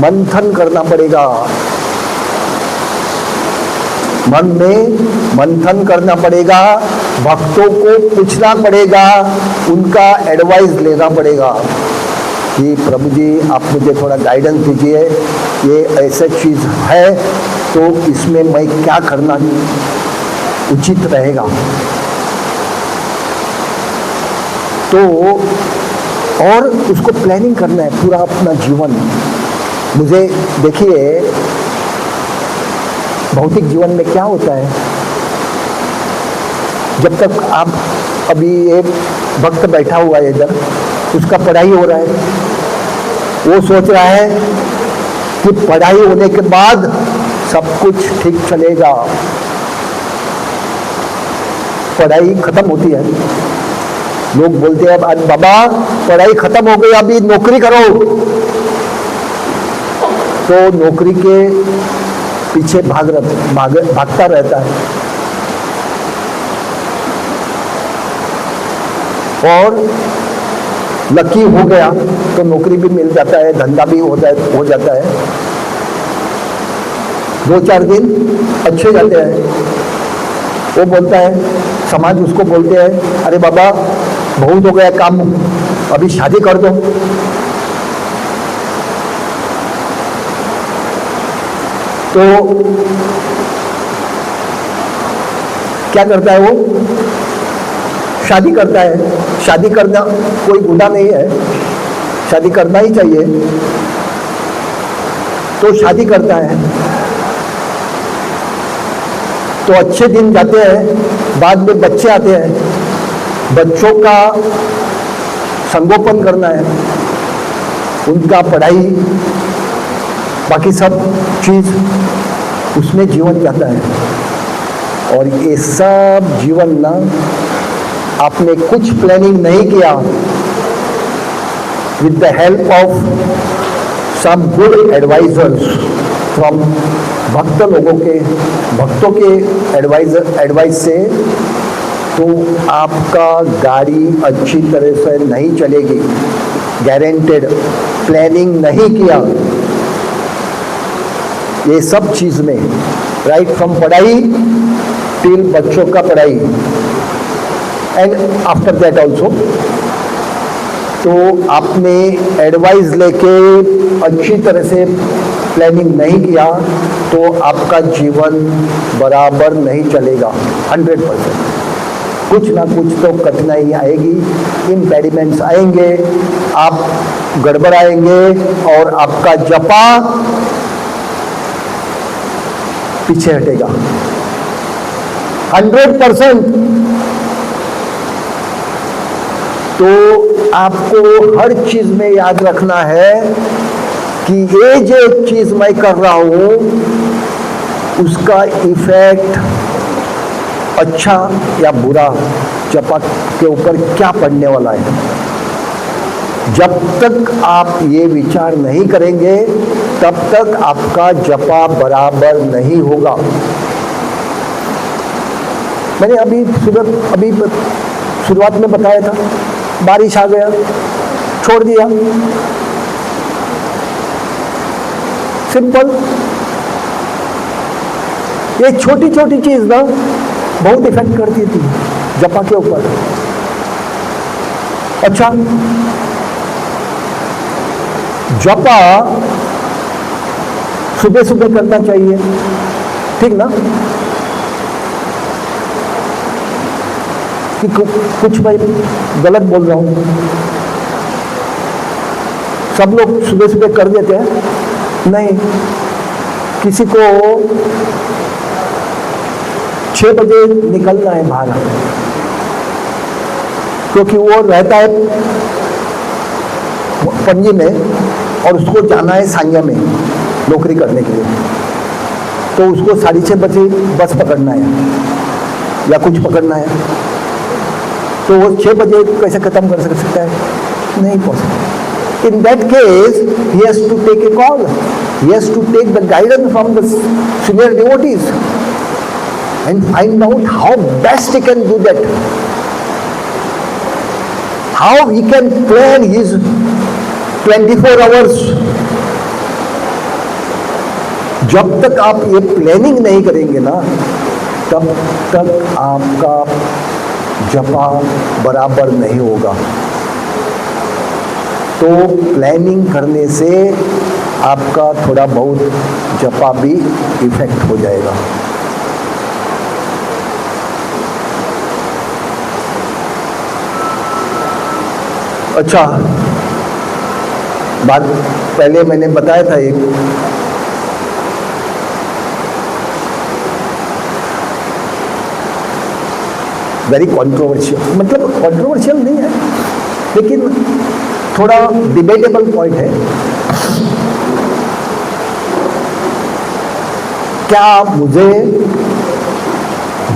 मंथन करना पड़ेगा, मन में मंथन करना पड़ेगा, भक्तों को पूछना पड़ेगा, उनका एडवाइस लेना पड़ेगा कि प्रभु जी आप मुझे थोड़ा गाइडेंस दीजिए, ये ऐसा चीज़ है तो इसमें मैं क्या करना उचित रहेगा। तो और उसको प्लानिंग करना है पूरा अपना जीवन। मुझे देखिए भौतिक जीवन में क्या होता है, जब तक आप अभी एक भक्त बैठा हुआ है इधर, उसका पढ़ाई हो रहा है, वो सोच रहा है कि पढ़ाई होने के बाद सब कुछ ठीक चलेगा। पढ़ाई खत्म होती है, लोग बोलते हैं आज बाबा पढ़ाई खत्म हो गई, अभी नौकरी करो। तो नौकरी के पीछे भागता रहता है, और लकी हो गया तो नौकरी भी मिल जाता है, धंधा भी हो जाता है। 2-4 दिन अच्छे जाते हैं, वो बोलता है, समाज उसको बोलते हैं अरे बाबा बहुत हो गया काम, अभी शादी कर दो। तो क्या करता है वो? शादी करता है। शादी करना कोई गुनाह नहीं है, शादी करना ही चाहिए। तो शादी करता है, तो अच्छे दिन जाते हैं, बाद में बच्चे आते हैं, बच्चों का संगोपन करना है, उनका पढ़ाई बाकी सब चीज़ उसमें जीवन जाता है। और ये सब जीवन ना आपने कुछ प्लानिंग नहीं किया, with the help of some good advisers from भक्तों के एडवाइस से, तो आपका गाड़ी अच्छी तरह से नहीं चलेगी, गारंटेड। प्लानिंग नहीं किया ये सब चीज़ में, राइट फ्रॉम पढ़ाई टिल बच्चों का पढ़ाई एंड आफ्टर दैट ऑल्सो। तो आपने एडवाइस लेके अच्छी तरह से प्लानिंग नहीं किया तो आपका जीवन बराबर नहीं चलेगा। 100% कुछ ना कुछ तो कठिनाई आएगी, इम्पेडिमेंट्स आएंगे, आप गड़बड़ाएंगे और आपका जपा पीछे हटेगा 100%। तो आपको हर चीज में याद रखना है कि ये जो चीज मैं कर रहा हूं उसका इफेक्ट अच्छा या बुरा जपा के ऊपर क्या पड़ने वाला है। जब तक आप ये विचार नहीं करेंगे तब तक आपका जपा बराबर नहीं होगा। मैंने अभी शुरुआत में बताया था, बारिश आ गया, छोड़ दिया, सिंपल। ये छोटी छोटी चीज ना बहुत इफेक्ट करती थी जपा के ऊपर। अच्छा, जपा सुबह सुबह करना चाहिए, ठीक ना? कि कुछ भाई गलत बोल रहा हूं? सब लोग सुबह सुबह कर देते हैं? नहीं, किसी को 6 बजे निकलना है बाहर, क्योंकि वो रहता है पणजी में और उसको जाना है सांगा में नौकरी करने के लिए, तो उसको 6:30 बजे बस पकड़ना है या कुछ पकड़ना है, तो वो 6 बजे कैसे खत्म कर सकता है? नहीं possible. In that case, he has to take a call. He has to take the guidance from the senior devotees and find out how best he can do that. How he can plan his 24 hours. जब तक आप ये planning नहीं करेंगे ना, तब तक आपका जपा बराबर नहीं होगा। तो प्लानिंग करने से आपका थोड़ा बहुत जपा भी इफेक्ट हो जाएगा। अच्छा, बात पहले मैंने बताया था एक, वेरी कॉन्ट्रोवर्शियल, मतलब कॉन्ट्रोवर्शियल नहीं है लेकिन थोड़ा डिबेटेबल पॉइंट है। क्या मुझे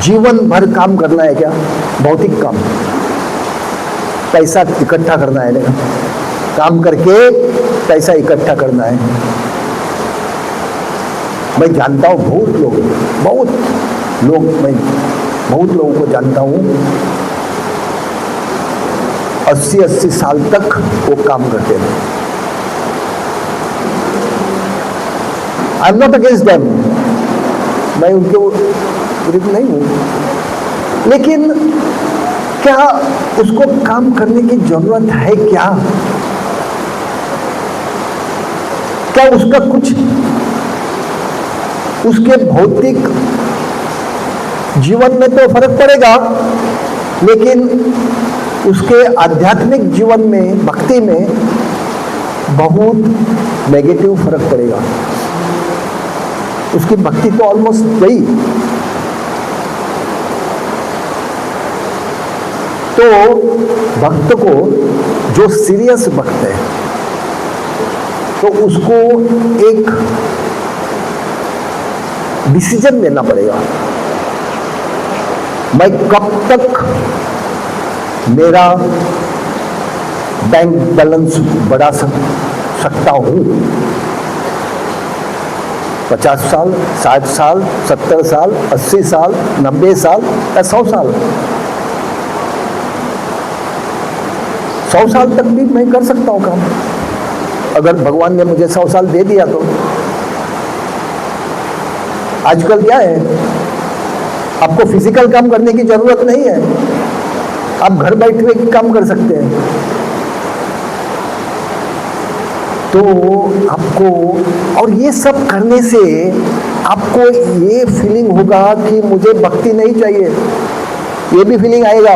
जीवन भर काम करना है? क्या भौतिक काम, पैसा इकट्ठा करना है? काम करके पैसा इकट्ठा करना है। मैं जानता हूं बहुत लोग, मैं बहुत लोगों को जानता हूं 80 साल तक वो काम करते हैं। आई एम नॉट अगेंस्ट देम, मैं उनके विरुद्ध नहीं हूं, लेकिन क्या उसको काम करने की जरूरत है? क्या उसका कुछ उसके भौतिक जीवन में तो फर्क पड़ेगा, लेकिन उसके आध्यात्मिक जीवन में, भक्ति में बहुत नेगेटिव फर्क पड़ेगा। उसकी भक्ति तो ऑलमोस्ट गई। तो भक्त को, जो सीरियस भक्त है, तो उसको एक डिसीजन लेना पड़ेगा, मैं कब तक मेरा बैंक बैलेंस बढ़ा सकता हूं। 50 साल, 60 साल, 70 साल, 80 साल, 90 साल या 100 साल। 100 साल तक भी मैं कर सकता हूं काम, अगर भगवान ने मुझे 100 साल दे दिया तो। आजकल क्या है, आपको फिजिकल काम करने की जरूरत नहीं है, आप घर बैठे हुए काम कर सकते हैं। तो आपको, और ये सब करने से आपको ये फीलिंग होगा कि मुझे भक्ति नहीं चाहिए, ये भी फीलिंग आएगा,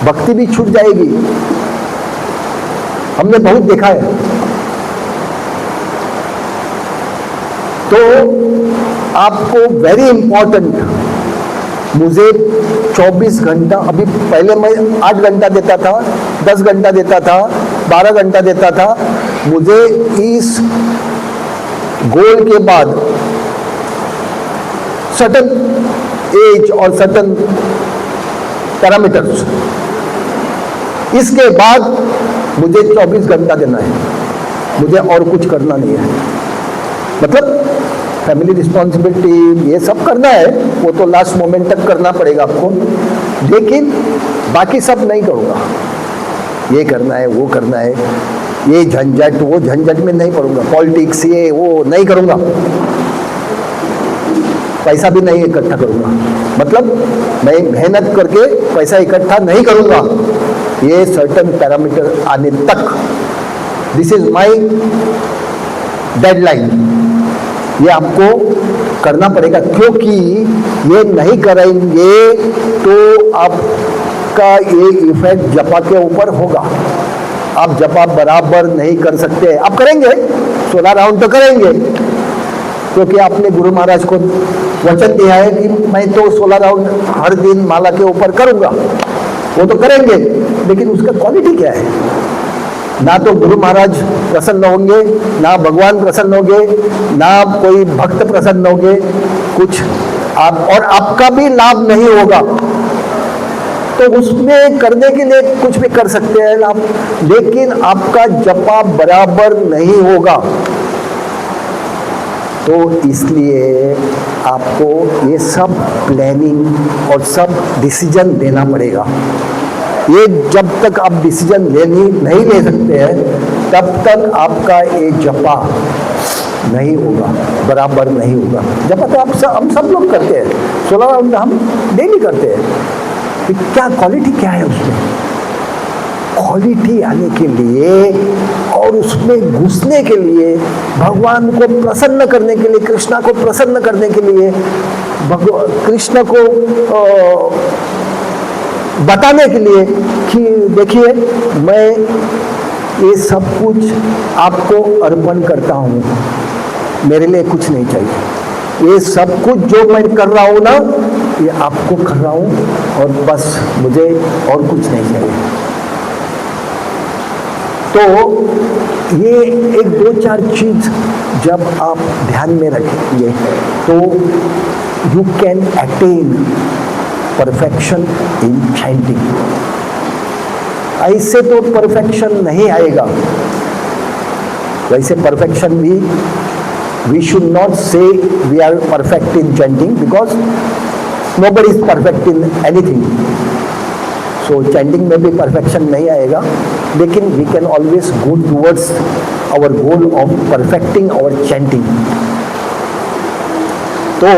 भक्ति भी छूट जाएगी। हमने बहुत देखा है। तो आपको वेरी इंपॉर्टेंट, मुझे 24 घंटा, अभी पहले मैं 8 घंटा देता था, 10 घंटा देता था, 12 घंटा देता था। मुझे इस गोल के बाद सडन एज और सर्टन पैरामीटर्स। इसके बाद मुझे 24 घंटा देना है, मुझे और कुछ करना नहीं है। मतलब फैमिली रिस्पॉन्सिबिलिटी ये सब करना है, वो तो लास्ट मोमेंट तक करना पड़ेगा आपको, लेकिन बाकी सब नहीं करूँगा। ये करना है, वो करना है, ये झंझट वो झंझट में नहीं पड़ूंगा, पॉलिटिक्स ये वो नहीं करूँगा, पैसा भी नहीं इकट्ठा करूँगा। मतलब मैं मेहनत करके पैसा इकट्ठा नहीं करूँगा, ये सर्टन पैरामीटर आने तक। This is my deadline. ये आपको करना पड़ेगा, क्योंकि ये नहीं करेंगे तो आपका ये इफेक्ट जपा के ऊपर होगा। आप जपा बराबर नहीं कर सकते। आप करेंगे 16 राउंड तो करेंगे, क्योंकि आपने गुरु महाराज को वचन दिया है कि मैं तो 16 राउंड हर दिन माला के ऊपर करूंगा। वो तो करेंगे, लेकिन उसका क्वालिटी क्या है? ना तो गुरु महाराज प्रसन्न होंगे, ना भगवान प्रसन्न होंगे, ना कोई भक्त प्रसन्न होंगे, कुछ आप और आपका भी लाभ नहीं होगा। तो उसमें करने के लिए कुछ भी कर सकते हैं आप, लेकिन आपका जपा बराबर नहीं होगा। तो इसलिए आपको ये सब प्लानिंग और सब डिसीजन लेना पड़ेगा। ये जब तक आप डिसीजन नहीं ले सकते हैं, तब तक आपका ये जपा नहीं होगा, बराबर नहीं होगा। जपा तो हम सब लोग करते हैं, 16 राउंड हम डेली करते हैं। क्या क्वालिटी क्या है उसमें? क्वालिटी आने के लिए और उसमें घुसने के लिए, भगवान को प्रसन्न करने के लिए, कृष्णा को प्रसन्न करने के लिए, कृष्ण को बताने के लिए कि देखिए मैं ये सब कुछ आपको अर्पण करता हूँ, मेरे लिए कुछ नहीं चाहिए। ये सब कुछ जो मैं कर रहा हूँ ना, ये आपको कर रहा हूँ और बस, मुझे और कुछ नहीं चाहिए। तो ये एक दो चार चीज जब आप ध्यान में रखेंगे तो you can attain perfection in chanting. ऐसे तो परफेक्शन नहीं आएगा। वैसे परफेक्शन भी, we should not say we are perfect in chanting, because nobody is perfect in anything. So chanting में भी perfection नहीं आएगा, लेकिन we can always go towards our goal of perfecting our chanting. तो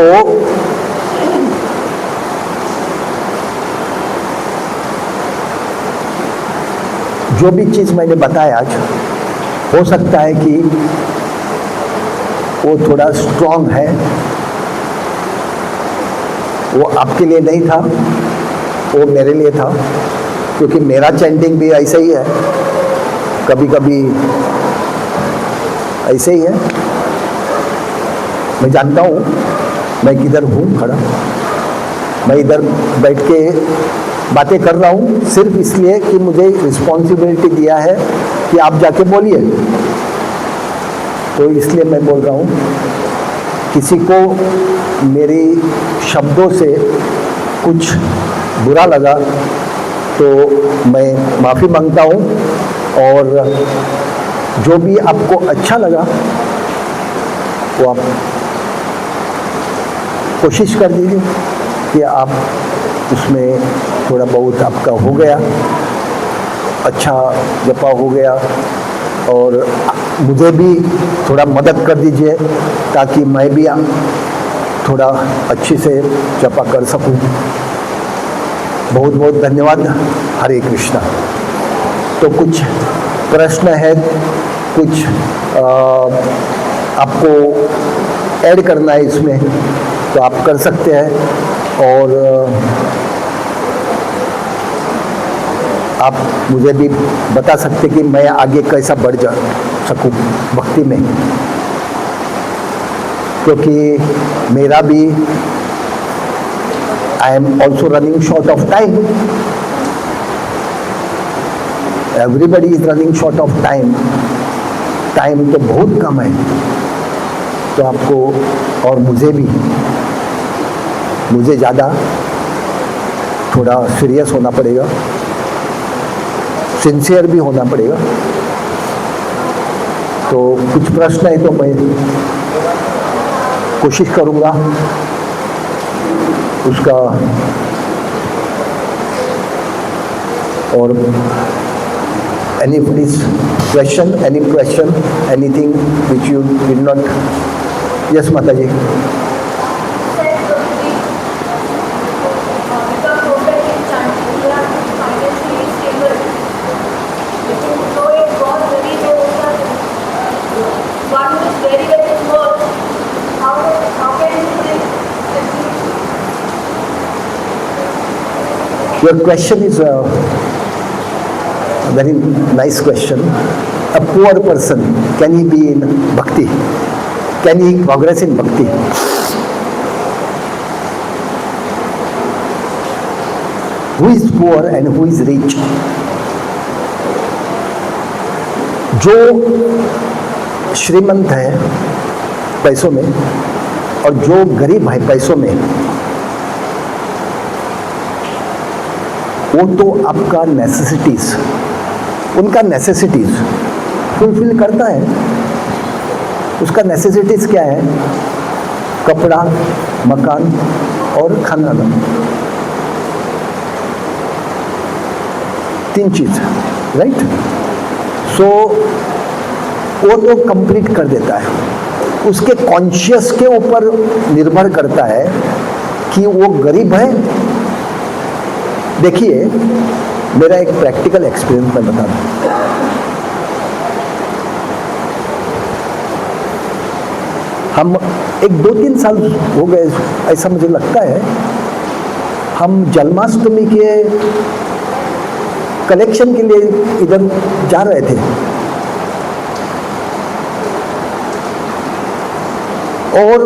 जो भी चीज मैंने बताया आज, हो सकता है कि वो थोड़ा स्ट्रॉन्ग है, वो आपके लिए नहीं था, वो मेरे लिए था, क्योंकि मेरा चैंटिंग भी ऐसा ही है, कभी कभी ऐसे ही है। मैं जानता हूँ मैं किधर हूँ खड़ा, मैं इधर बैठ के बातें कर रहा हूँ सिर्फ इसलिए कि मुझे रिस्पॉन्सिबिलिटी दिया है कि आप जाके बोलिए, तो इसलिए मैं बोल रहा हूँ। किसी को मेरी शब्दों से कुछ बुरा लगा तो मैं माफ़ी मांगता हूँ, और जो भी आपको अच्छा लगा वो आप कोशिश कर दीजिए कि आप उसमें थोड़ा बहुत आपका हो गया, अच्छा जपा हो गया, और मुझे भी थोड़ा मदद कर दीजिए ताकि मैं भी थोड़ा अच्छे से जपा कर सकूं। बहुत बहुत धन्यवाद। हरे कृष्णा। तो कुछ प्रश्न है, कुछ आपको ऐड करना है इसमें तो आप कर सकते हैं, और आप मुझे भी बता सकते कि मैं आगे कैसा बढ़ जा सकूं भक्ति में, क्योंकि मेरा भी I am also running short of time. Everybody is running short of time. Time तो बहुत कम है, तो आपको और मुझे भी मुझे ज़्यादा थोड़ा सीरियस होना पड़ेगा, सिंसियर भी होना पड़ेगा। तो कुछ प्रश्न है तो मैं कोशिश करूँगा उसका, और any please question, any question, anything which you did not. Yes, Mataji. Your question is a very nice question. A poor person, can he be in bhakti? Can he progress in bhakti? Who is poor and who is rich? जो श्रीमंत है पैसों में और जो गरीब है पैसों में, वो तो आपका नेसेसिटीज, उनका नेसेसिटीज फुलफिल करता है। उसका नेसेसिटीज क्या है? कपड़ा, मकान और खाना, तीन चीज, राइट? सो वो तो कंप्लीट कर देता है। उसके कॉन्शियस के ऊपर निर्भर करता है कि वो गरीब है। देखिए, मेरा एक प्रैक्टिकल एक्सपीरियंस मैं बता दूं। हम एक 2-3 साल हो गए, ऐसा मुझे लगता है, हम जन्माष्टमी के कलेक्शन के लिए इधर जा रहे थे और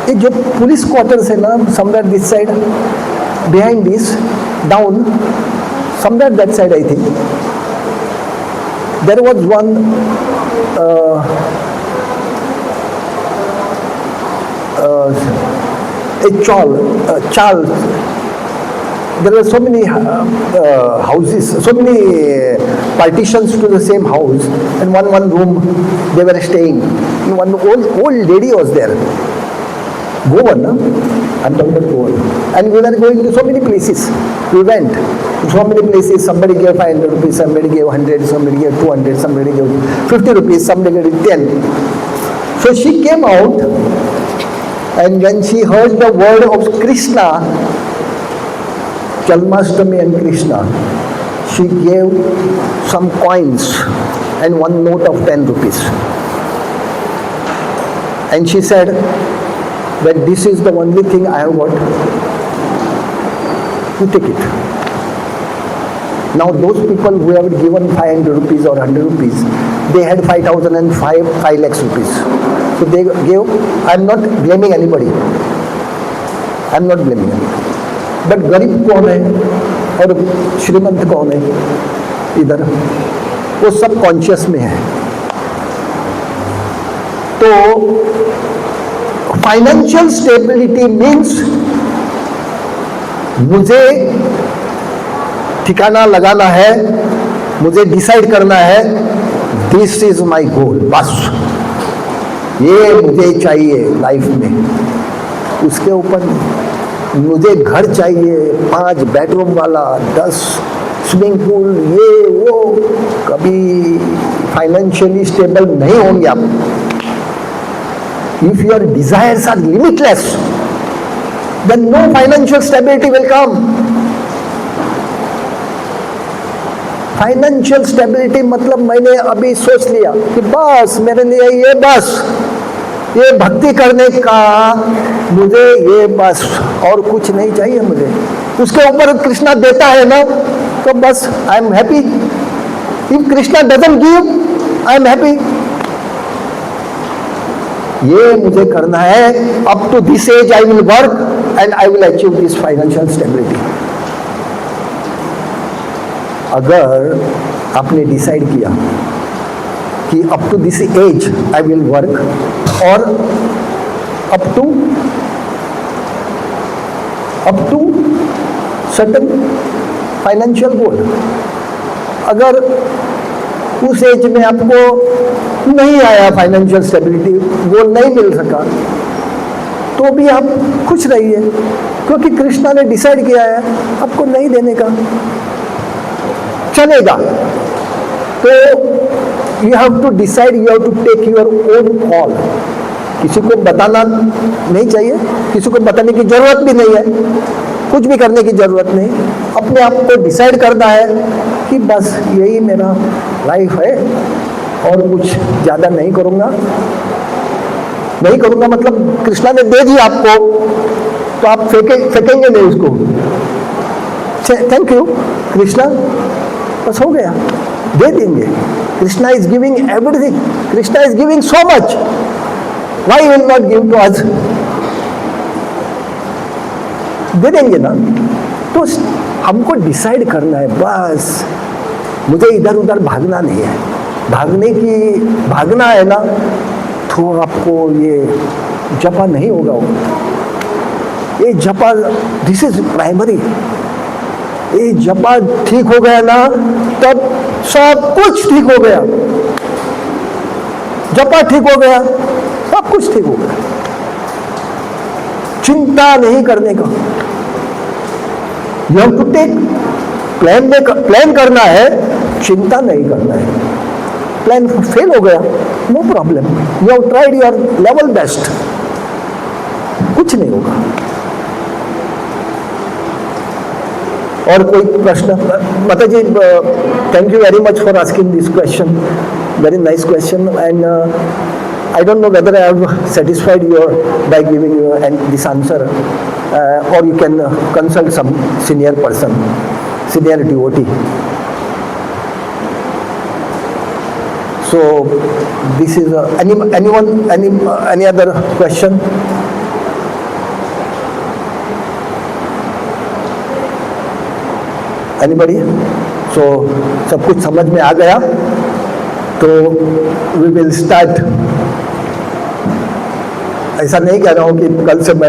ये जो पुलिस क्वार्टर्स है ना, somewhere this side, behind this, down, somewhere that side I think, there was one a chawl. There were so many houses, so many partitions to the same house, and one room they were staying. And one old lady was there. Goan, no? I'm talking about Goan. And we were going to so many places. We went to so many places. Somebody gave 500 rupees, somebody gave 100, somebody gave 200, somebody gave 50 rupees, somebody gave 10. So she came out, and when she heard the word of Krishna, Janmashtami and Krishna, she gave some coins and one note of 10 rupees. And she said that this is the only thing I have got. You take it. Now those people who have given 500 rupees or 100 rupees, they had 5 lakhs rupees. So they gave. I'm not blaming anybody. I'm not blaming anybody. But गरीब कौन है और श्रीमंत कौन है इधर, वो सब conscious में है। तो फाइनेंशियल स्टेबिलिटी मीन्स मुझे ठिकाना लगाना है, मुझे डिसाइड करना है, दिस इज माय गोल, बस ये मुझे चाहिए लाइफ में। उसके ऊपर मुझे घर चाहिए 5 बेडरूम वाला, 10 स्विमिंग पूल, ये वो, कभी फाइनेंशियली स्टेबल नहीं होंगे आप। If your desires are limitless, then no financial stability will come. Financial stability मतलब मैंने अभी सोच लिया कि बस मेरे लिए ये, बस ये भक्ति करने का मुझे, ये बस, और कुछ नहीं चाहिए मुझे। उसके ऊपर कृष्णा देता है ना, तो बस I am happy. If Krishna doesn't give, I am happy. ये मुझे करना है। Up to this age I will work and I will achieve this financial stability. अगर आपने डिसाइड किया कि up to this age I will work, और up to certain financial goal. अगर उस एज में आपको नहीं आया, फाइनेंशियल स्टेबिलिटी गोल नहीं मिल सका, तो भी आप खुश रहिए, क्योंकि कृष्णा ने डिसाइड किया है आपको नहीं देने का, चलेगा। तो you have to decide, you have to take your own call. किसी को बताना नहीं चाहिए, किसी को बताने की जरूरत भी नहीं है, कुछ भी करने की जरूरत नहीं। अपने आप को डिसाइड करना है कि बस यही मेरा लाइफ है और कुछ ज़्यादा नहीं करूँगा। नहीं करूँगा मतलब कृष्णा ने दे दिया आपको, तो आप फेंकेंगे नहीं उसको। थैंक यू कृष्णा, बस हो गया, दे देंगे। Krishna is giving everything, Krishna is giving so much, why will not give to us? दे देंगे ना। तो हमको डिसाइड करना है, बस मुझे इधर उधर भागना नहीं है। भागना है ना, तो आपको ये जपा नहीं होगा। ये जपा, दिस इज प्राइमरी। ये जपा ठीक हो गया ना, तब सब कुछ ठीक हो गया। जपा ठीक हो गया, सब कुछ ठीक हो गया। चिंता नहीं करने का। You have to take plan करना है, चिंता नहीं करना है। प्लान फेल हो गया, no problem, you have tried your level best, कुछ नहीं होगा। और कोई प्रश्न? माता जी, thank you very much for asking this question, very nice question, and I don't know whether I have satisfied you by giving you this answer, or you can consult some senior person, senior devotee. So this is any other question? Anybody? So सब कुछ समझ में आ गया, तो we will start। ऐसा नहीं कह रहा हूँ कि कल से मैं